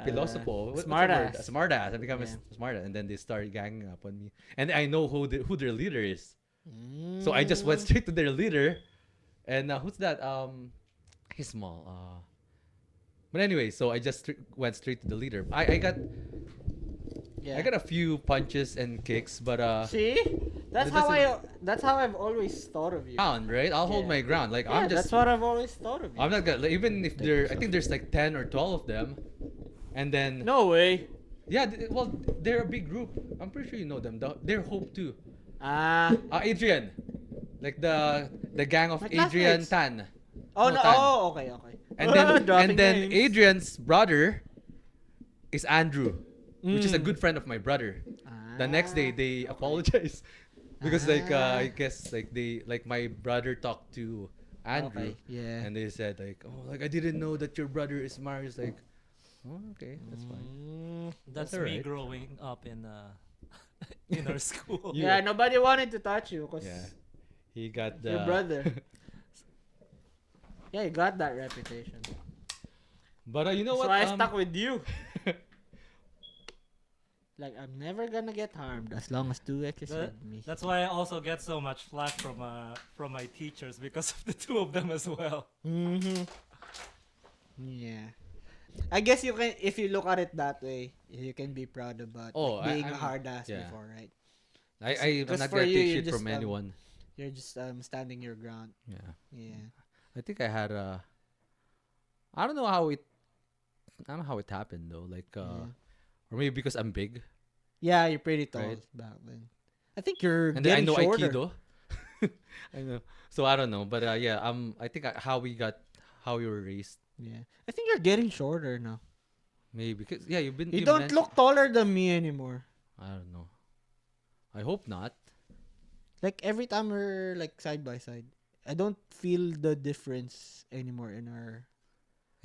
philosopher, what's the smartass. word? A smartass. I become Yeah. a smartass, and then they started ganging up on me, and I know who their leader is, so I just went straight to their leader, and who's that? He's small. But anyway, so I just went straight to the leader. Yeah. I got a few punches and kicks, but See? That's That how doesn't- that's how I've always thought of you. ground, right? I'll hold Yeah. my ground. Like Yeah, I'm just that's what I've always thought of you. I'm not gonna like, even if I think there's like 10 or 12 of them, and then No way. yeah, well they're a big group. I'm pretty sure you know them. They're Hope too. Ah. Adrian, like the gang of My Adrian classmates. Tan. Oh no. Tan. Oh, okay, okay. And Dropping then names. Adrian's brother is Andrew, which is a Mm. good friend of my brother. The next day they apologize because I guess like my brother talked to Andrew, Okay, yeah. and they said like, oh, like I didn't know that your brother is Marius. Like, oh, okay, that's fine. That's That's me alright. growing up in in our school. You- Yeah, nobody wanted to touch you because Yeah, he got the your brother. Yeah, you got that reputation. But you know So what? I stuck with you. Like I'm never gonna get harmed as long as 2X is That- with me. That's why I also get so much flack from my teachers because of the two of them as well. Mm-hmm. Yeah. I guess you can, if you look at it that way, you can be proud about Oh, being a I'm- hard ass yeah. before, right? I'm Because not for gonna you, take you shit just, from anyone. You're just standing your ground. Yeah, Yeah. I think I had a. I don't know how it. I don't know how it happened though. Like, Yeah. or maybe because I'm big, Yeah, you're pretty tall Right. back then. I think you're and then I getting know shorter. Aikido. I know, so I don't know, but yeah, I think how we were raised, Yeah. I think you're getting shorter now. maybe because yeah, You you don't mentioned- look taller than me anymore. I don't know. I hope not. Like every time we're like side by side, I don't feel the difference anymore in our.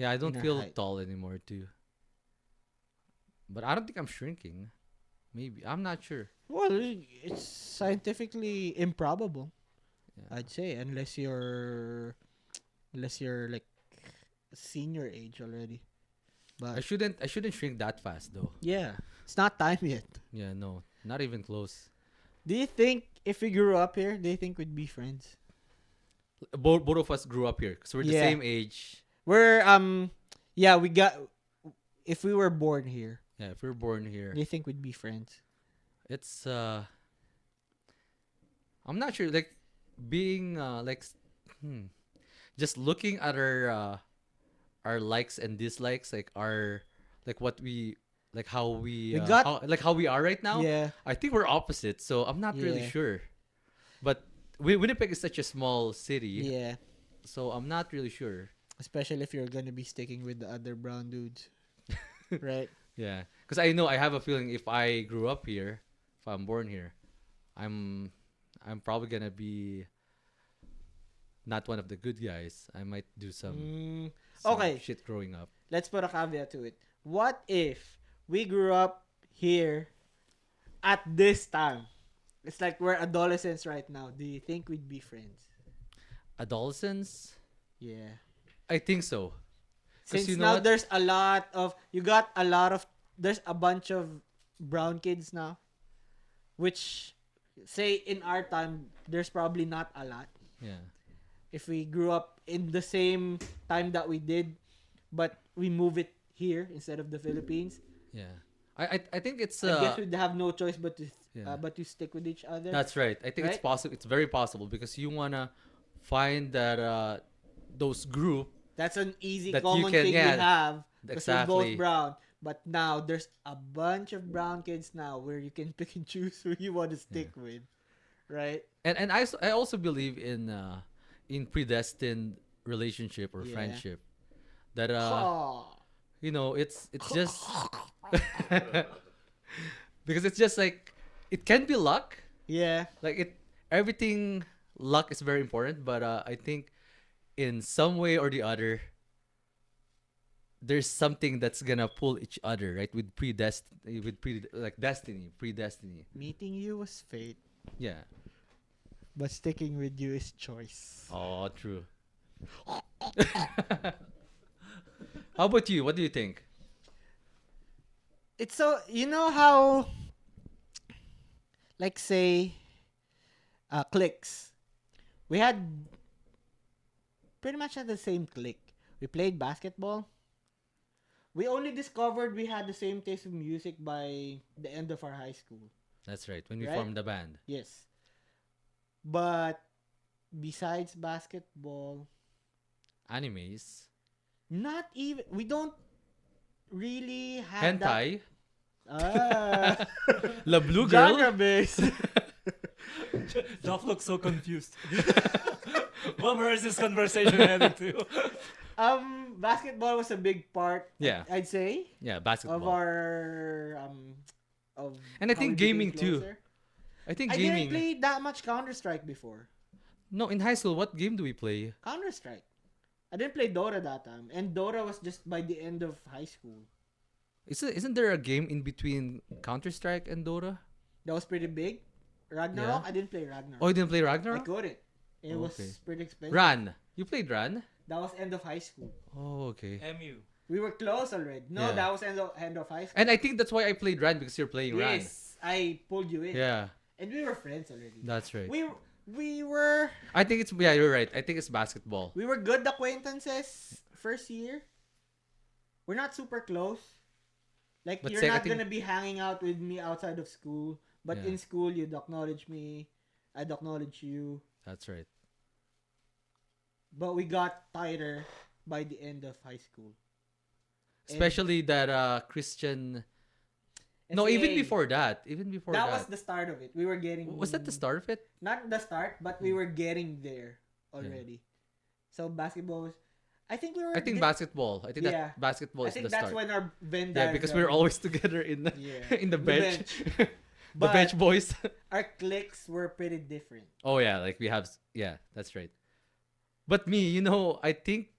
Yeah, I don't Inner feel height. tall anymore too. But I don't think I'm shrinking. Maybe I'm not sure. Well, it's scientifically improbable, Yeah. I'd say, unless you're like senior age already. I But shouldn't shrink that fast though. yeah, it's not time yet. Yeah, no, not even close. Do you think if we grew up here, do you think we'd be friends? Both of us grew up here because we're the Yeah. same age. We're yeah, we got. If we were born here, Yeah, if we were born here, do you think we'd be friends? it's I'm not sure. Like being just looking at our likes and dislikes, like our like what we like how We got how we are right now. yeah, I think we're opposite, so I'm not really yeah, sure. But Winnipeg is such a small city, yeah. so I'm not really sure. Especially if you're gonna be sticking with the other brown dudes, right? Yeah, because I know I have a feeling if I grew up here, if I'm born here, I'm I'm probably gonna be not one of the good guys. I might do Mm, some okay, shit growing up. let's put a caveat to it. What if we grew up here at this time? It's like we're adolescents right now. Do you think we'd be friends? Adolescence, Yeah. I think so. Because Since you know now what? there's a lot of there's a bunch of brown kids now, which say in our time there's probably not a lot. Yeah, If we grew up in the same time that we did, but we move it here instead of the Philippines, yeah. I think it's I guess we'd have no choice yeah. but to stick with each other. That's right. I think it's Right? possible. It's very possible because you wanna find that those group That's an easy that you common can thing we have because we're both exactly. brown. But now there's a bunch of brown kids now where you can pick and choose who you want to stick with, right? And I also believe in predestined relationship or Yeah. friendship that Oh. you know it's just because it's just like it can be luck, Yeah. like it everything luck is very important, but I think in some way or the other there's something that's gonna pull each other, right, with predestiny. Meeting you was fate, Yeah. but sticking with you is choice. Oh, true. How about you? What do you think? It's so you know how like say cliques. We had pretty much had the same clique. We played basketball. We only discovered we had the same taste of music by the end of our high school. That's right, when we Right? formed the band. Yes. But besides basketball, Animes. not even we don't really have that. Hentai. Ah, La Blue Girl. genre base. Joff looks so confused. Where is this conversation heading to? Basketball was a big part. Yeah. I'd say Yeah, of basketball. our of. And I how think we became gaming too. closer. I think I gaming. didn't play that much Counter Strike before. No, in high school, what game do we play? Counter Strike. I didn't play Dota that time, and Dota was just by the end of high school. Isn't there a game in between Counter Strike and Dota? That was pretty big. Ragnarok. Yeah. I didn't play Ragnarok. Oh, you didn't play I Ragnarok? couldn't. It was Okay. pretty expensive. Ran. You played Ran? That was end of high school. Oh, okay. MU. We were close already. No, Yeah. that was end of high school. And I think that's why I played Ran, because you're playing Ran. Yes, I pulled you in. Yeah, And we were friends already. that's right. We were I think it's yeah, you're right. I think it's basketball. we were good acquaintances first year. We're not super close. Like But you're sec- I not think- gonna be hanging out with me outside of school, but Yeah. in school you'd acknowledge me. I'd acknowledge you. That's right. But we got tighter by the end of high school. Especially that Christian. No, even SEA, before that. Even before that that. was the start of it. We were getting. Was that the start of it? Not the start, but we were getting there already. So basketball was. I think we were. I think basketball. I think Yeah. that basketball I is think the that's start. when our Venn Yeah, because we were diagram- always together in the Yeah. in the The bench. the But- bench boys. Our cliques were pretty different. Oh yeah, like we have yeah, that's right. But me, you know, I think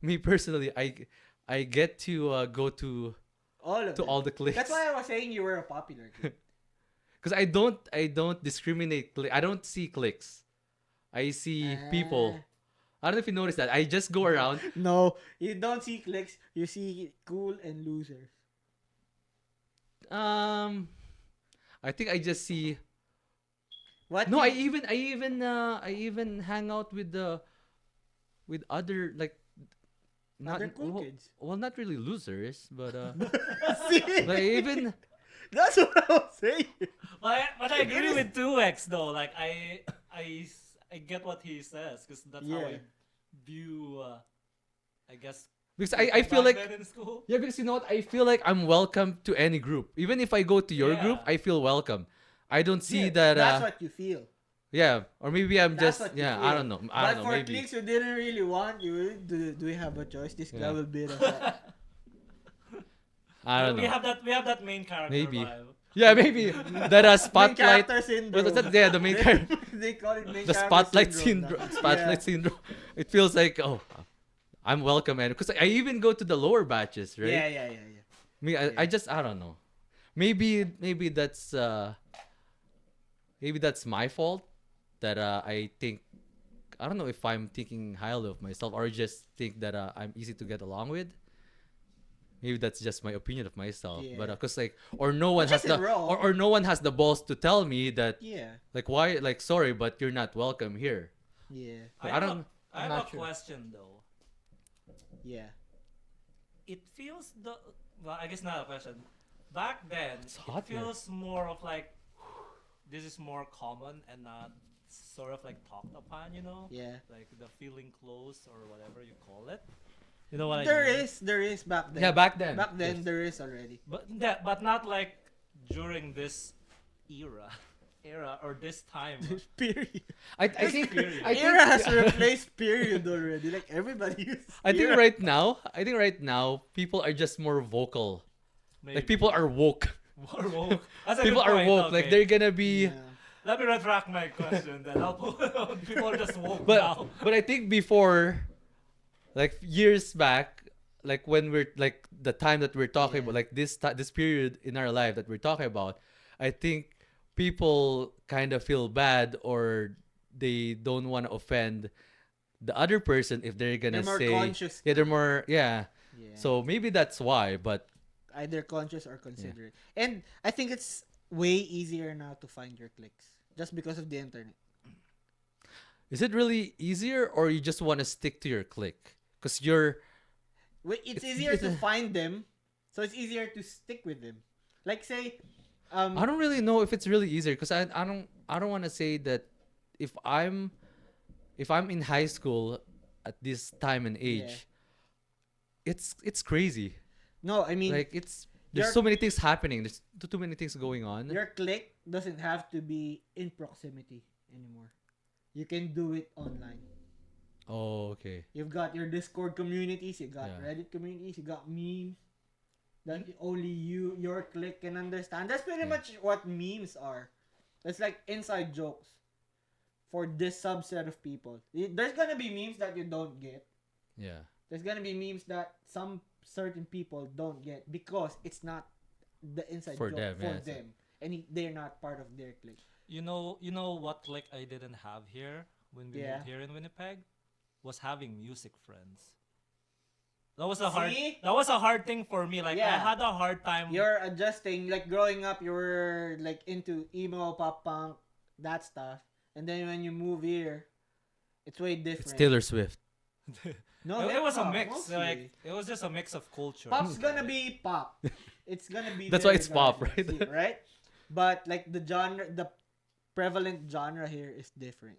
me personally, I get to go to All of them. all the cliques. That's why I was saying you were a popular kid. Because I don't discriminate. I don't see cliques. I see people. I don't know if you noticed that. I just go around. No, you don't see cliques. You see cool and losers. I think I just see. What? No, you- I even hang out with with other like not Other cool well, kids. well, not really losers, but See? but I even That's what I was saying. But I agree with 2X though. Like I get what he says because that's how Yeah. I view. I guess Because I people feel back like then in school. yeah, because you know what? I feel like I'm welcome to any group. Even if I go to your group, Yeah. I feel welcome. I don't see Yeah, that that's what you feel. yeah, or maybe I'm That's just what you yeah, feel. I don't know. I don't But know, for maybe. cliques who didn't really want you, do we have a choice? This guy Yeah. will beat us up. I don't We know. have that main character Maybe. vibe. Yeah, maybe that Main spotlight. character syndrome. What's that? Yeah, the main character. They call it main The character spotlight syndrome. syndrome. Now. Spotlight syndrome. It feels like I'm welcome, man. Because I even go to the lower batches, right? Yeah. Me, I just I don't know. Maybe that's my fault that I think I don't know if I'm thinking highly of myself or just think that I'm easy to get along with. Maybe that's just my opinion of myself. Yeah. But cause like or no one Which has isn't the wrong. or no one has the balls to tell me that Yeah. like why like sorry but you're not welcome here. Yeah. I don't. I I'm have not a sure. question though. Yeah. It feels well, I guess not a question. Back then, It's hot it here. feels more of like this is more common and not sort of like talked upon, you know? Yeah. Like the feeling close or whatever you call it. You know what There I mean? is back then. Yeah, back then. Back then Yes. there is already. But not like during this era or this time. Period. I think Period. I think, Era has replaced period already. Like everybody uses I think era. right now people are just more vocal. Maybe. Like people are woke. more woke. That's a People good are point, woke. okay. Like they're gonna be. Yeah. Let me retract my question then. People are just woke But now. but I think before, like years back, like when we're like the time that we're talking Yeah. about, like this period in our life that we're talking about, I think people kind of feel bad or they don't want to offend the other person if they're gonna They're more say conscious yeah they're more yeah. Yeah. So maybe that's why. But Either conscious or considerate. And I think it's way easier now to find your clicks just because of the internet. is it really easier or you just want to stick to your clique? Because you're It's It's- easier it's to a- find them, so it's easier to stick with them. Like say, I don't really know if it's really easier because I don't want to say that if I'm in high school at this time and age, it's crazy. no, I mean Like there's your- so many things happening. There's too many things going on. your click doesn't have to be in proximity anymore. You can do it online. Oh, okay. You've got your Discord communities, you got Yeah. Reddit communities, you got memes that only your clique can understand. That's pretty Yeah. much what memes are. It's like inside jokes for this subset of people. There's gonna be memes that you don't get. Yeah. There's gonna be memes that some certain people don't get because it's not the inside For joke them, for yeah, it's them, and they're not part of their clique. You know what click I didn't have here when we Yeah. moved here in Winnipeg was having music friends. That was a See? hard thing for me. Like I Yeah. had a hard time. You're adjusting. Like growing up, you were like into emo, pop punk, that stuff, and then when you move here, it's way different. It's Taylor Swift. No, it was a hip-hop, mix. mostly. Like it was just a mix of culture. Pop's gonna be pop. It's gonna be. That's there why it's pop, regardless, right? Right. But like the genre, the prevalent genre here is different.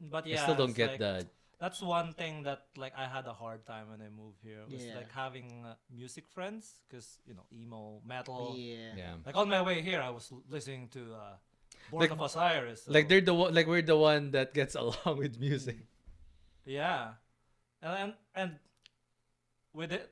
But yeah, I still don't it's get like, the That's one thing that like I had a hard time when I moved here. Was Yeah. like having music friends because emo, metal. Yeah. yeah. Like on my way here, I was listening to Born Like- of Osiris. So, Like they're the one, like we're the one that gets along with music. yeah, and with it,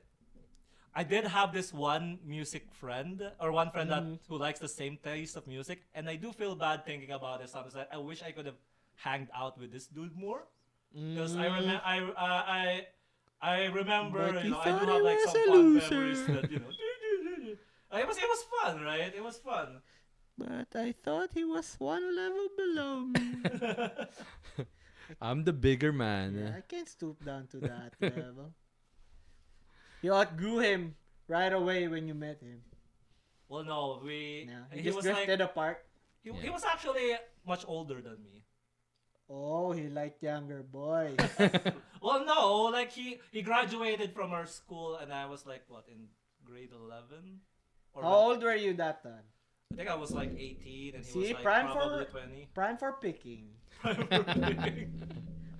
I did have this one music friend or one friend that who likes the same taste of music, and I do feel bad thinking about it. Sometimes I wish I could have hanged out with this dude more because I remember I remember But you he know I do thought have he like was some a fun loser. memories that it was fun, right? It was fun. But I thought he was one level below me. I'm the bigger Yeah, man. I can't stoop down to that level. You outgrew him right away when you met him. Well, no, we Yeah, he he just was like drifted apart. he Yeah. was actually much older than me. Oh, he liked younger boys. Well, no, like he graduated from our school, and I was like what in grade 11. Or How old were you that time? I think I was like 18 and he See, was like prime probably for 20. prime for picking.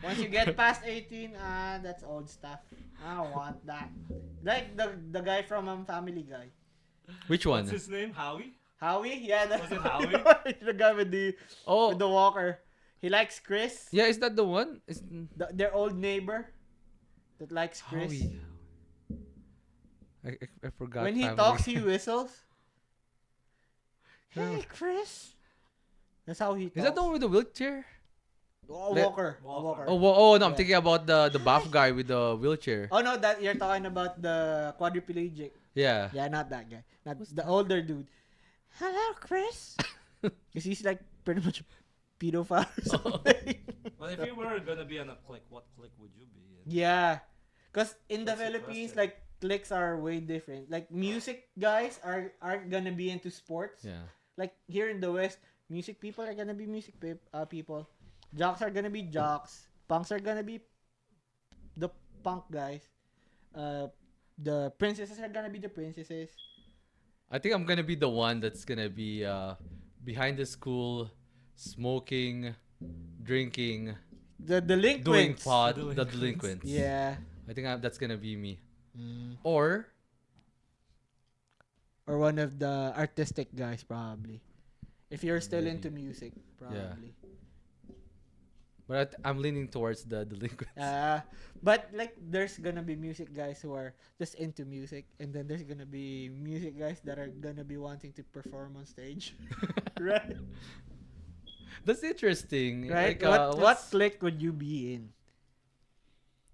Once you get past 18, that's old stuff. I don't want that. Like the guy from Family Guy. Which What's one? his name? Howie? Howie? Yeah, Was it Howie? the guy with Oh, the walker. He likes Chris. yeah. Is that the one? Is Their old neighbor that likes Chris. Howie? I forgot. When he Family talks, Guy. he whistles. Yeah. Hey, Chris. That's how he talks. Is that the one with the wheelchair? Oh, Like- Walker. Walker. Oh no, I'm Yeah. thinking about the buff guy with the wheelchair. Oh no, that you're talking about the quadriplegic. Yeah. Yeah, not that guy. Not the older dude. Hello, Chris. Because he's like pretty much a pedophile or something. Well, if you were gonna be on a clique, what clique would you be in? Yeah. Because in the That's the Philippines, question. like, cliques are way different. Like, music guys aren't gonna be into sports. Yeah. Like, here in the West, music people are gonna be music people. Jocks are gonna be jocks. Punks are gonna be the punk guys. The princesses are gonna be the princesses. I think I'm gonna be the one that's gonna be behind the school, smoking, drinking, The doing delinquents. pot, The the delinquents. delinquents. Yeah. I think that's gonna be me. Mm. Or Or one of the artistic guys, probably. If you're still Maybe. into music, probably. but I'm leaning towards the delinquents. But like, there's gonna be music guys who are just into music, and then there's gonna be music guys that are gonna be wanting to perform on stage, right? That's interesting. Right? Like, What what's- clique would you be in?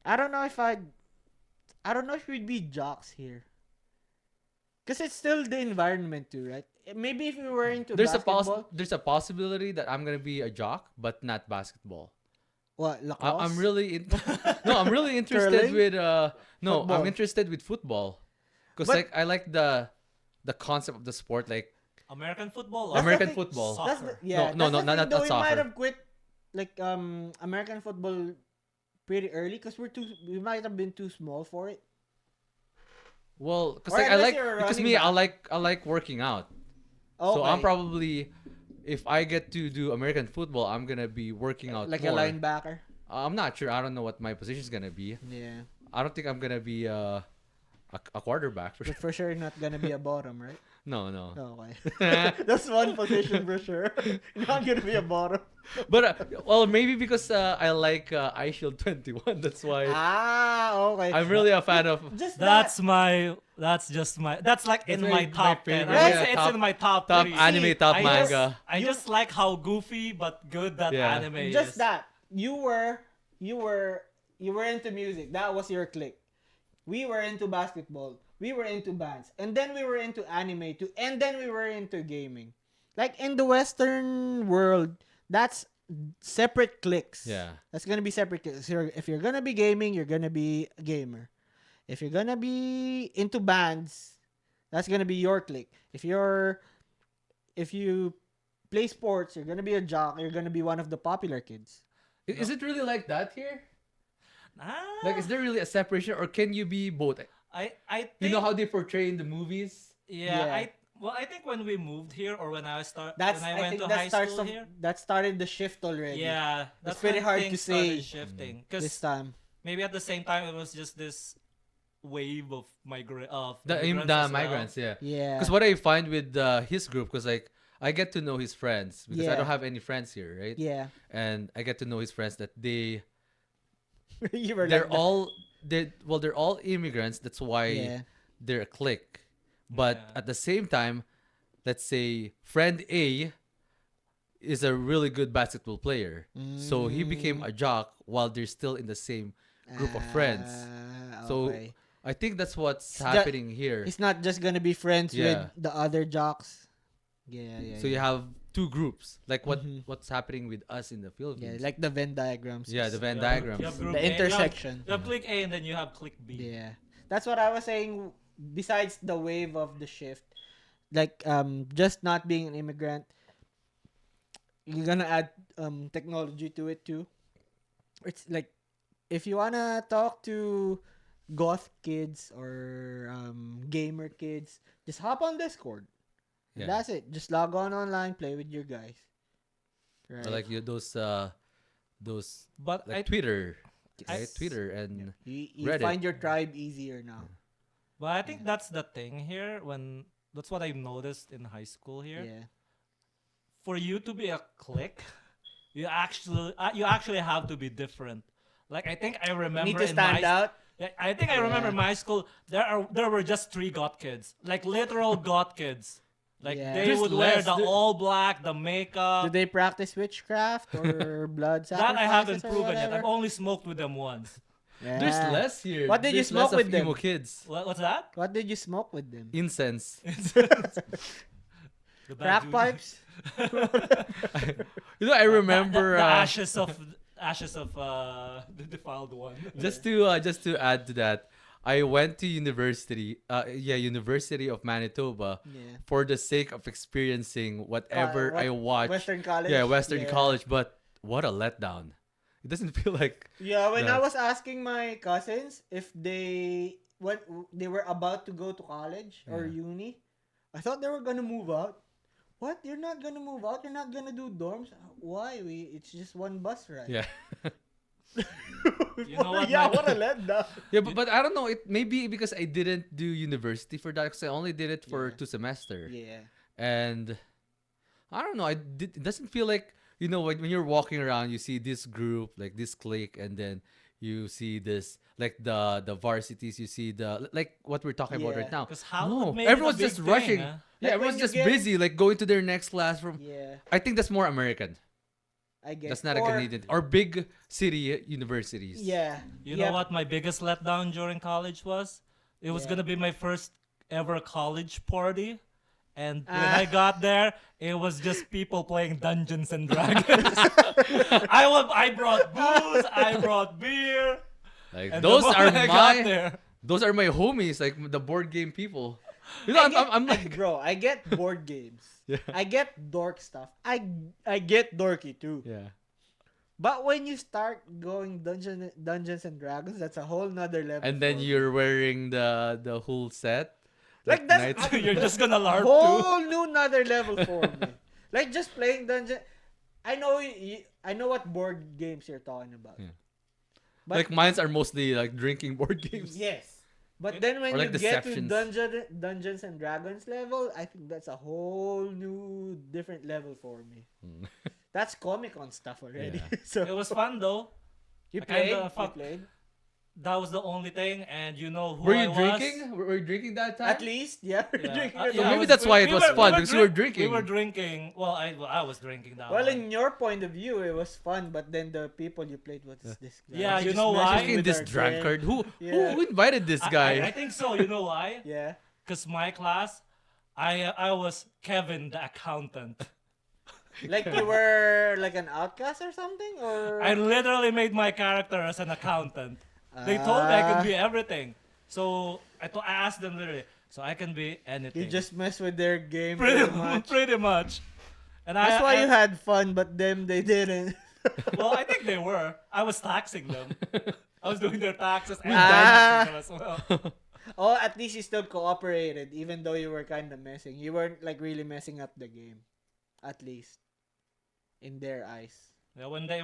I don't know if we'd be jocks here, cause it's still the environment too, right? Maybe if we were into basketball, there's a possibility that I'm gonna be a jock, but not basketball. what lacrosse? I'm really no, I'm really interested Curling? with Football. I'm interested with football, cause But- like I like the concept of the sport, like American football. That's Or the American thing. football. That's Soccer. yeah. No, that's the not thing, though, we might soccer. have quit like American football pretty early because we might have been too small for it. Well, cause Or like I unless like you're a because running me back. I like working out. Okay. So I'm probably, if I get to do American football, I'm gonna be working out like more. a linebacker. I'm not sure. I don't know what my position is gonna be. Yeah, I don't think I'm gonna be a quarterback for but sure. for sure not gonna be a bottom, right? No, no. Okay, that's one position for sure. Not gonna be a bottom. But well, maybe because I like Eye Shield 21. That's why Okay. I'm really a fan of. just That's that. just my. That's like That's in my my top 10. favorite. I Yeah, say it's top- in my top Top 3. anime, top I manga. I just like how goofy but good that Yeah. anime Just is. that you were into music. That was your clique. We were into basketball. We were into bands, and then we were into anime too, and then we were into gaming. Like in the Western world, that's separate cliques. Yeah. That's gonna be separate cliques. If you're gonna be gaming, you're gonna be a gamer. If you're gonna be into bands, that's gonna be your clique. If you play sports, you're gonna be a jock. You're gonna be one of the popular kids. Is it really like that here? Ah, Like, is there really a separation, or can you be both? I think, You know how they portray in the movies? yeah, I think when we moved here or when I That's when I I went think to that high starts school of, here. that started the shift already. Yeah, that's pretty when hard to things say started shifting this because time. maybe at the same time it was just this wave of The immigrants as well. migrants, yeah. Yeah. Because what I find with his group, because like I get to know his friends because I Yeah. don't have any friends here, right? Yeah. And I get to know his friends that You were they're like that. all they're all immigrants. That's why Yeah. they're a clique. But Yeah. at the same time, let's say friend A is a really good basketball player, so he became a jock while they're still in the same group of friends. So Okay. I think that's what's It's ju- happening here. It's not just gonna be friends Yeah. with the other jocks. Yeah. So you have two groups, like Mhm. what's happening with us in the Yeah, Philippines. like the Venn diagrams. Yeah, the Venn You have- diagrams. you have group The A, intersection. You have click A and then you have click B. Yeah. That's what I was saying. Besides the wave of the shift, like just not being an immigrant, you're gonna add technology to it too. It's like if you wanna talk to goth kids or gamer kids, just hop on Discord. Yeah. That's it. Just log on online, play with your guys. Or Right. like those But like Twitter, right? Yes. Twitter and You Reddit. find your tribe easier now. I think that's the thing here. When that's what I noticed in high school here. Yeah. For you to be a clique, you actually have to be different. Like I think I You remember need to in stand out. Yeah, I think I remember Yeah. in my school there were just 3 goth kids, like literal goth kids. Like Yeah. they There's would wear less. the There- all black, the Do makeup. they practice witchcraft or blood That sacrifices I haven't or proven yet. whatever? I've only smoked with them once. There's Yeah. less here. What did you There's less smoke of with them? emo kids. What's that? What did you smoke with them? Incense. The bad Crack juju. pipes? I remember the ashes of the defiled one. just to add to that, I went to University of Manitoba Yeah. for the sake of experiencing whatever What- I watched. Western College? Yeah, Western Yeah. College, but what a letdown. It doesn't feel like Yeah, when Yeah. I was asking my cousins if they they were about to go to college or Yeah. uni, I thought they were gonna move out. What? You're not gonna move out? You're not gonna do dorms? Why? It's just one bus ride. yeah. You know what, Yeah, my- what a letdown. Yeah, but I don't know. It maybe because I didn't do university for that, because I only did it for Yeah. 2 semesters. Yeah. And I don't know. It doesn't feel like, when you're walking around, you see this group, like this clique, and then you see this, like the varsities. You see the like what we're talking about Yeah. right now. Because how No, would make it a everyone's big just thing, rushing. huh? Yeah, Like everyone's when you just get- busy, like going to their next classroom. Yeah. I think that's more American. I guess. That's not a Canadian or big city universities. Yeah. You know what my biggest letdown during college was? It was Yeah. gonna be my first ever college party. And when Ah. I got there, it was just people playing Dungeons and Dragons. I brought booze, I brought beer. Like And those the are moment I got my there, those are my homies, like the board game people. I'm like bro, I get board games. Yeah. I get dork stuff. I get dorky too. yeah. But when you start going Dungeons and Dragons, that's a whole nother level. And then for me. you're wearing the whole set. Like, that's knights- you're just gonna LARP too. whole new another level for me. Like just playing dungeon. I know I know what board games you're talking about. Yeah. But like mines are mostly like drinking board games. yes. But then when Or you like get to Deceptions. Dungeons and Dragons level, I think that's a whole new different level for me. Mm. That's Comic-Con stuff already. Yeah. So It was fun though. you I played? kinda You fuck- played? That was the only thing, and you know who Were I you was? drinking? Were you drinking that time? At least, yeah. Yeah. Drinking Yeah, at So all. maybe that's why it was fun, because you were We drinking. were drinking. Well, I was drinking that Well, one. in your point of view, it was fun, but then the people you played with is this guy. Yeah, He you just know why? messes Fucking with this our drunkard. game. Who Yeah. who invited this guy? I think so. You know why? Yeah. Because my class, I was Kevin the accountant. Like you were like an outcast or something, or I literally made my character as an accountant. They told me I Ah. could be everything. So I asked them literally, so I can be anything. you just mess with their game pretty pretty much. pretty much. And That's why you I, had fun, but them they didn't. well, I think they were. I was taxing them. I was doing their taxes and Ah. taxing them as well. Oh, at least you still cooperated, even though you were kind of messing. You weren't like really messing up the game, at least in their eyes. Yeah, when they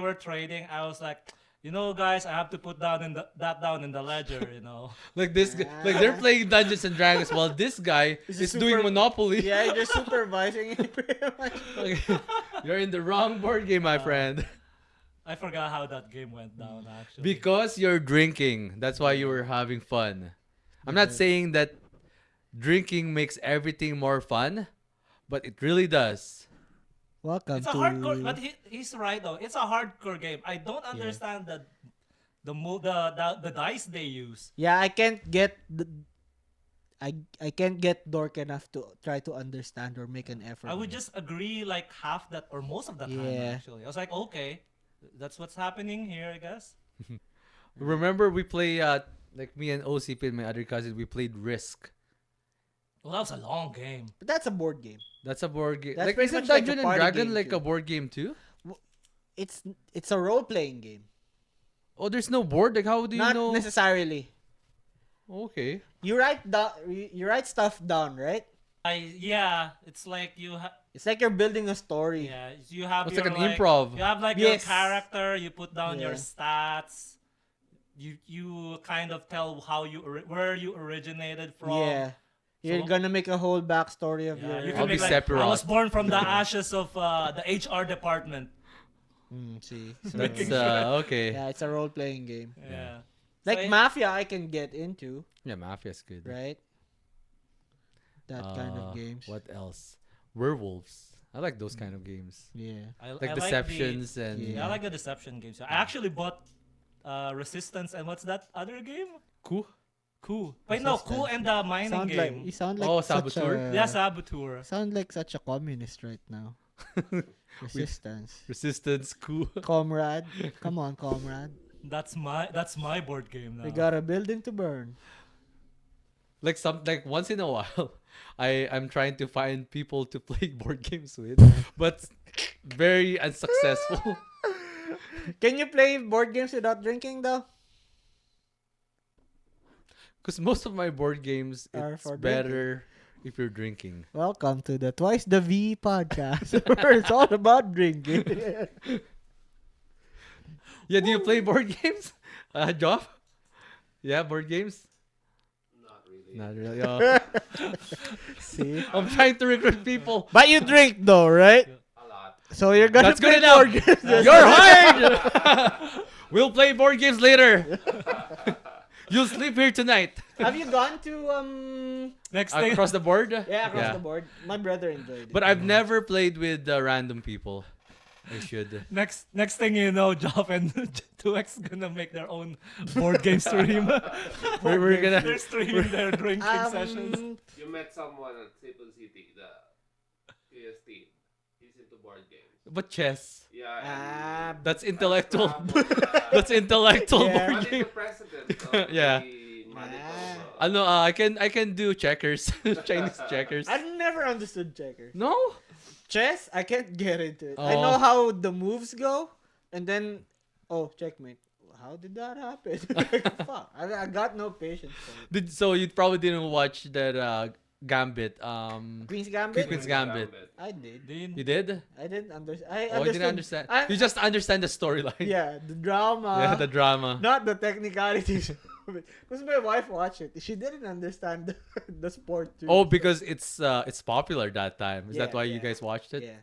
were trading, I was like, you know, guys, I have to put that down in the ledger, you know. Like this, like they're playing Dungeons and Dragons while this guy This is is doing super- Monopoly. Yeah, you're just supervising it pretty much. Like, you're in the wrong board game, my friend. I forgot how that game went down actually. Because you're drinking. That's why you were having fun. I'm not saying that drinking makes everything more fun, but it really does. Welcome It's a hardcore, but he's right though. It's a hardcore game. I don't understand the dice they use. Yeah, I can't get I can't get dork enough to try to understand or make an effort. I would on it. just agree like half that or most of the time Yeah. actually. I was like, okay, that's what's happening here, I guess. Remember we play like me and OCP and my other cousin, we played Risk. Well, that was a long game. But that's a board game. That's a board game. That's Like pretty isn't much like a Dungeon and party Dragon game like too. a board game too? It's a role playing game. Oh, there's no board. Like how do you Not know? necessarily. Okay. You write stuff down, right? Yeah, it's like It's like you're building a story. yeah, you have It's your like an improv. You have like your Yes. character. You put down your Yeah. stats. You kind of tell where you originated from. Yeah. You're So- gonna make a whole backstory of Yeah, your. you I'll can be make like, I was Sephiroth. born from the ashes of the HR department. See. So, That's okay. yeah, it's a role playing game. Yeah. Like So Mafia, I can get into, Yeah, Mafia's good. right? That kind of games. What else? Werewolves. I like those kind of games. Yeah. I Like like Deceptions and Yeah. I like the deception games. I actually bought Resistance and what's that other game? Coup. Coup. Wait, no, Coup and the mining Sound game. like you sound like Oh, such Saboteur? a, Yeah, Saboteur. sound like such a communist right now. Resistance. Resistance. Coup. Comrade. Come on, comrade. That's my board game now. We got a building to burn. Like once in a while, I'm trying to find people to play board games with, but very unsuccessful. Can you play board games without drinking though? Because most of my board games, Are it's for better if you're drinking. Welcome to the Twice the V podcast, where it's all about drinking. Yeah, do you play board games, Joff? Yeah, board games. Not really. Oh. See, I'm trying to recruit people. but you drink though, right? A lot. So you're gonna That's play good enough. board games. You're hired. We'll play board games later. You'll sleep here tonight. Have you gone to Next thing. Across the board. Yeah, across the board. My brother enjoyed it. But I've never played with random people. I should. Next thing you know, Joff and 2X gonna make their own board game stream. We're gonna. They're streaming their drinking sessions. You met someone at Maple City, the PST. He's into board games. But chess. Yeah. That's intellectual. That's intellectual Yeah. board What is game. the president of Yeah. the Ah. I know. I can do checkers. Chinese checkers. I've never understood checkers. No. Chess, I can't get into it. I Oh. know how the moves go, and then, checkmate. How did that happen? Fuck, I got no patience for it. So you probably didn't watch that Gambit. Queen's Gambit? Queen's Gambit. I did. You did? I didn't understand. I Oh, you understood. didn't understand. I- You just understand the storyline. Yeah, the drama. Yeah, the drama. Not the technicalities. Because my wife watched it. She didn't understand the sport too. Oh, because it's popular that time. Is that Yeah, why you yeah. guys watched it? Yeah.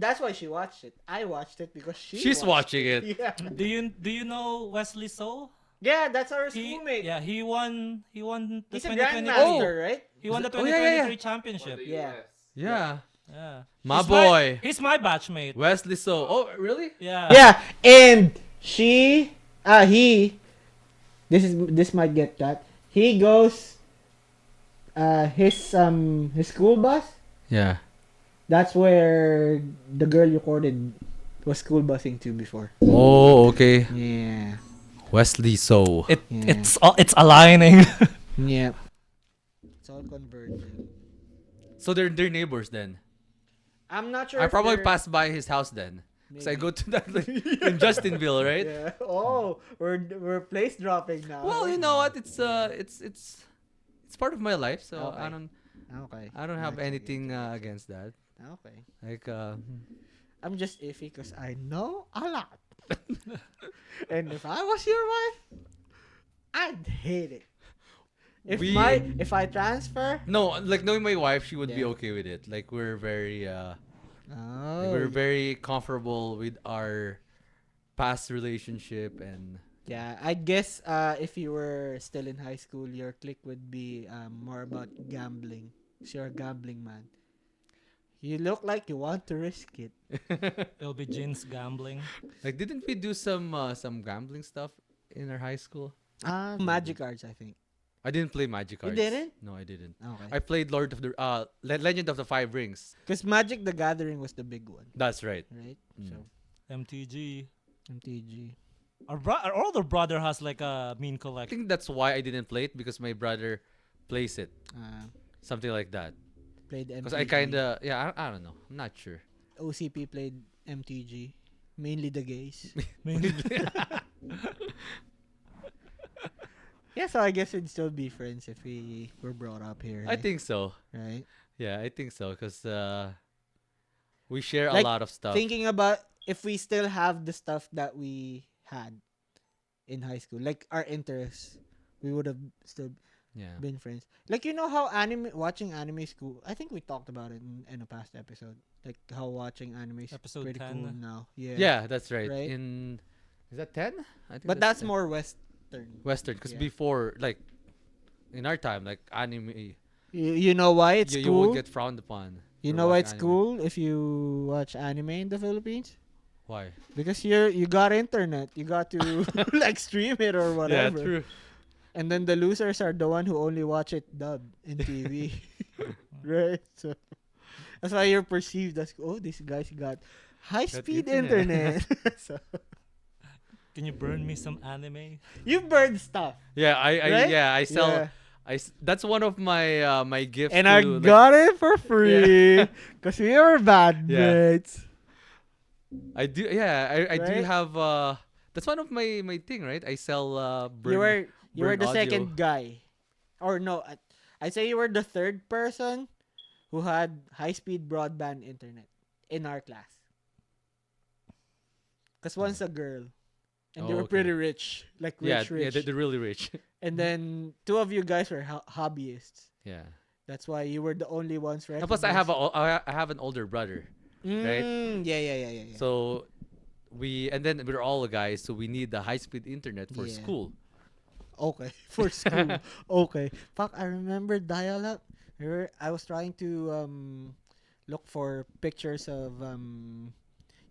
That's why she watched it. I watched it because She's watched watching it. Yeah. Do you know Wesley So? Yeah, that's our He schoolmate. he won the He's a 2023. grandmaster, right? He won the Oh, yeah, 2023 yeah. championship. the Yeah. US. Yeah. Yeah. My He's boy. He's my batchmate. Wesley So. Oh, really? Yeah. Yeah, and this might get cut. He goes his school bus. Yeah. That's where the girl you courted was school busing to before. Oh, okay. Yeah. Wesley So. It Yeah. it's aligning. Yeah. It's all converging. So they're neighbors then. I'm not sure. I if probably they're- passed by his house then. Because I Maybe. go to that like, in Justinville, right? Yeah. Oh, we're place dropping now. Well, you know what? It's part of my life, so Okay. Okay. I don't have Okay, anything okay. against that. Okay. Like I'm just iffy because I know a lot. And if I was your wife, I'd hate it. If I transfer, no, like knowing my wife, she would be Yeah. okay with it. Like we're very oh, we're very comfortable with our past relationship and yeah, I guess if you were still in high school, your clique would be more about gambling. 'Cause you're a gambling man. You look like you want to risk it. It'll be Jin's gambling. like didn't we do some gambling stuff in our high school? Magic cards, I think. I didn't play Magic You cards. didn't? No, I didn't. Okay. I played Lord of the Legend of the Five Rings. Because Magic the Gathering was the big one, That's right. right? Mm. So MTG. MTG. Our older brother has like a mean I collection. think that's why I didn't play it because my brother plays it. Uh, Something like that. played MTG. Because I kind of I don't know. I'm not sure. OCP played MTG. Mainly the gays. Mainly. Yeah, Yeah, so I guess we'd still be friends if we were brought up here. I think so. right. Yeah, I think so because we share a Like, lot of stuff. Thinking about if we still have the stuff that we had in high school, like our interests, we would have still Yeah. been friends. Like how watching anime is cool. I think we talked about it in a past episode. Like how watching anime is Episode pretty 10. cool now. Yeah. Yeah, that's right. Right? Is that 10? I think But that's 10. more Western. Western because Yeah. before, like in our time, like anime, You know why it's you cool? would get frowned upon. You for know why watching it's anime. cool if you watch anime in the Philippines? Why? Because you got internet. You got to like stream it or whatever. Yeah, true. And then the losers are the one who only watch it dubbed in TV. Right? So that's why you're perceived as these guys got high speed internet. internet. So Can you burn me some anime? you burn stuff. Yeah, Right? I sell. Yeah. That's one of my my gifts. And to, I like, got it for free because we were bad Yeah. mates. I do. Yeah, I do Right? have. That's one of my thing, right? I sell. You were burn the audio. second guy, or no? I say you were the third person who had high speed broadband internet in our class. Cause one's a girl, and they Oh, were okay. pretty rich, like rich, Yeah, rich. they're really rich. And then two of you guys were hobbyists. Yeah. That's why you were the only ones And recognized. plus, I have an older brother. right? Yeah. So we're all guys, so we need the high speed internet for Yeah. school. Okay, for school. Okay. Fuck, I remember dial-up. I was trying to look for pictures of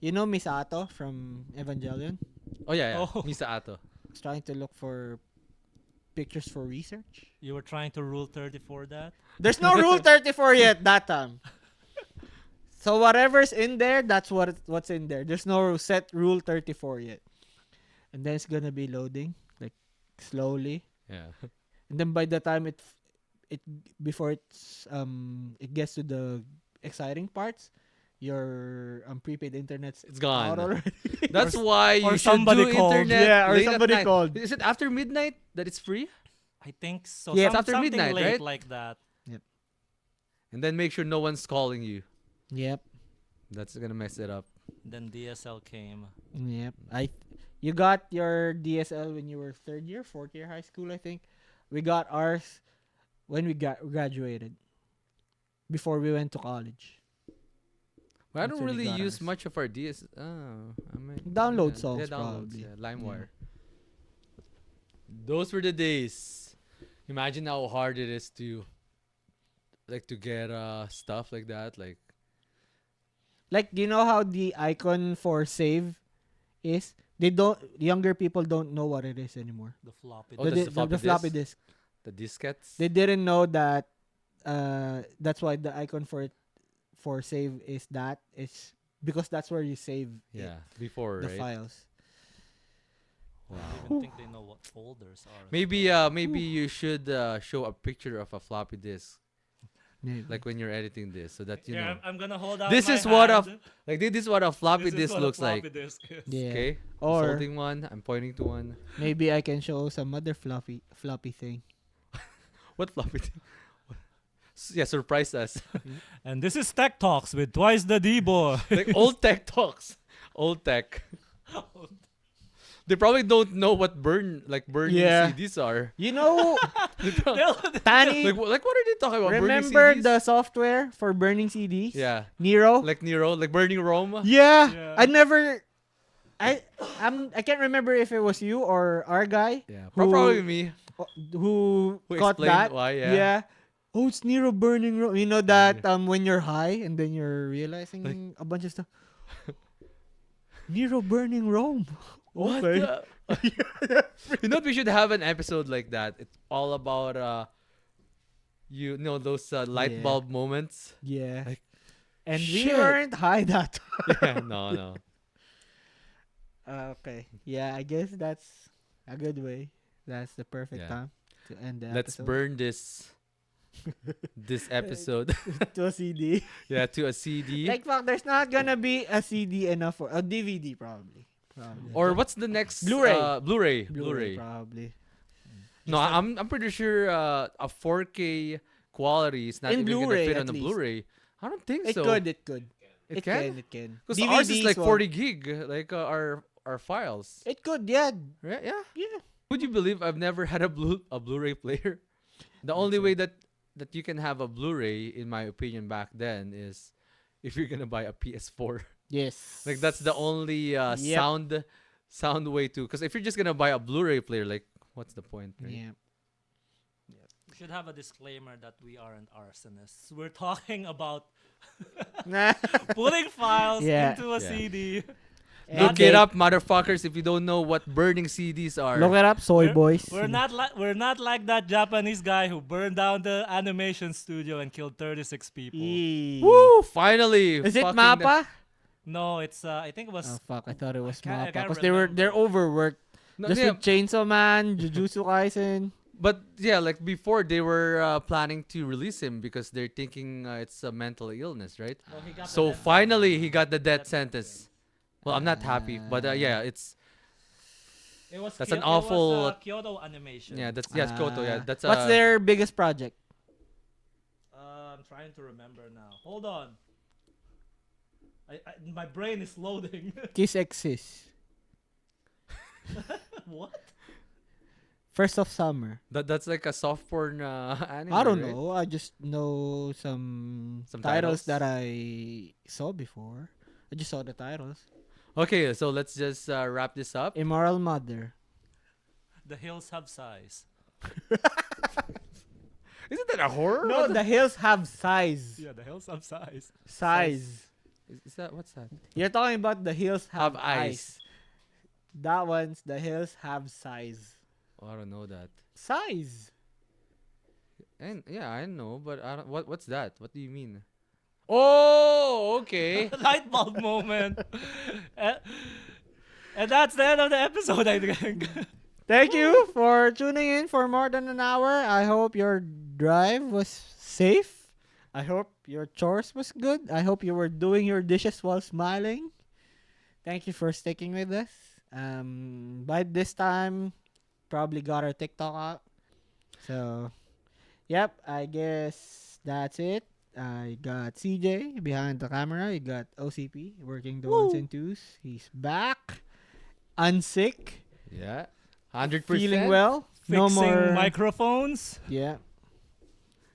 Misato from Evangelion. Oh yeah, yeah. Oh. Misa Ato. I was trying to look for pictures for research. You were trying to rule 34 that? There's no Rule 34 yet that time. So whatever's in there, that's what's in there. There's no set Rule 34 yet. And then it's gonna be loading, like slowly. Yeah. And then by the time it before it gets to the exciting parts, your prepaid internet's It's gone. out already. That's why you or should somebody do called. internet. Yeah, or late at somebody night. called. Is it after midnight that it's free? I think so. Yeah, it's after Something midnight, late right? like that. And then make sure no one's calling you. Yep. That's gonna mess it up. Then DSL came. Yep. You got your DSL when you were fourth year high school, I think. We got ours when we graduated. Before we went to college. Well, I That's don't when we really got use ours. much of our DS. Oh, I mean, Download yeah, songs, yeah, downloads, probably. Yeah, LimeWire. Those were the days. Imagine how hard it is to get stuff like that. Like Like, you know how the icon for save is? Younger people don't know what it is anymore. The floppy. Oh, that's the floppy disk. the diskettes. They didn't know that that's why the icon for save is because that's where you save Yeah, before the right. files. I Wow. don't even think they know what folders are. Maybe you should show a picture of a floppy disk, Maybe. like when you're editing this, so that you Yeah, know. I'm gonna hold out. This my is what a hand. this is what a floppy This is disk what a looks floppy like. disk is. Yeah. Okay. I'm Or holding one. I'm pointing to one. maybe I can show some other floppy thing. What floppy? Yeah, surprise us. And this is Tech Talks with Twice the D-Boy. Like old tech talks. Old tech. They probably don't know what burning Yeah. CDs are. You know, They probably- Tani, like what are they talking about? remember burning CDs? the software for burning CDs? Yeah, Nero? like Nero, like burning Rome. Yeah. Yeah. I can't remember if it was you or our guy Yeah, Who- probably me. who Who caught explained that. why? Yeah. Oh, it's Nero burning Rome. You know that when you're high and then you're realizing a bunch of stuff. Nero burning Rome. What? Okay. You know what? We should have an episode like that. It's all about you know those light Yeah. bulb moments. Yeah. Like, And we shit. weren't high that time. Yeah, no. Okay. Yeah, I guess that's a good way. That's the perfect Yeah. time to end the Let's episode. burn this episode. to a CD. Yeah, to a CD. Like, fuck, there's not gonna be a CD enough for a DVD, probably. Or what's the next Blu-ray. Blu-ray. Probably. No, I'm pretty sure a 4K quality is not In even gonna Blu-ray, fit at on a least. Bluray. I don't think It so. could. It could. It can? It can. Because ours is like DVDs, 40 gig, like our files. It could. Yeah. Right? Yeah. Yeah. Would you believe I've never had a Blu-ray player? The only way that you can have a Blu-ray, in my opinion, back then is if you're gonna buy a PS4. Yes. Like that's the only sound way to. Because if you're just gonna buy a Blu-ray player, like what's the point? Right? Yeah. We should have a disclaimer that we aren't arsonists. We're talking about putting files Yeah. into a Yeah. CD. Look it up, motherfuckers, if you don't know what burning CDs are. Look it up, Soy Boys. We're not like that Japanese guy who burned down the animation studio and killed 36 people. Yee. Woo! Finally. Is it fucking Mappa? No, it's I think it was Oh fuck! I thought it was I Mappa can't because remember. they're overworked. No, Just yeah, with Chainsaw Man, Jujutsu Kaisen. but yeah, like before they were planning to release him because they're thinking it's a mental illness, right? No, he got the So death finally sentence. he got the death Death sentence. Well, I'm not happy, but yeah, it's It was That's an It was, awful- Kyoto Animation. that's it's Kyoto. Yeah, that's What's their biggest project? I'm trying to remember now. Hold on. My brain is loading. Kiss Exist. What? First of Summer. that's like a soft porn anime. I don't right? know. I just know some Some titles titles? that I saw before. I just saw the titles. Okay, so let's just wrap this up. Immoral Mother. The hills have size. Isn't that a horror? No, the hills have size. Yeah, the hills have size. Size. Is that what's that? You're talking about the hills have, Have eyes. eyes. That one's the hills have size. Oh, I don't know that. Size. And yeah, I know, but I don't. What's that? What do you mean? Oh, okay. Light bulb moment. And that's the end of the episode, I think. Thank you for tuning in for more than an hour. I hope your drive was safe. I hope your chores was good. I hope you were doing your dishes while smiling. Thank you for sticking with us. By this time, probably got our TikTok out. So, yep, I guess that's it. I got CJ behind the camera. You got OCP working the ones and twos. He's back. Unsick. Yeah, 100%. Feeling well. No Fixing more. microphones. Yeah.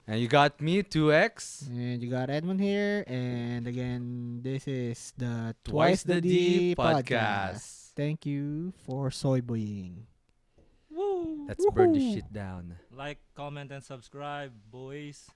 And you got me 2x. And you got Edmund here. And again, this is the Twice the D podcast. Thank you for soy boying. Woo. Let's burn this shit down. Like, comment, and subscribe, boys.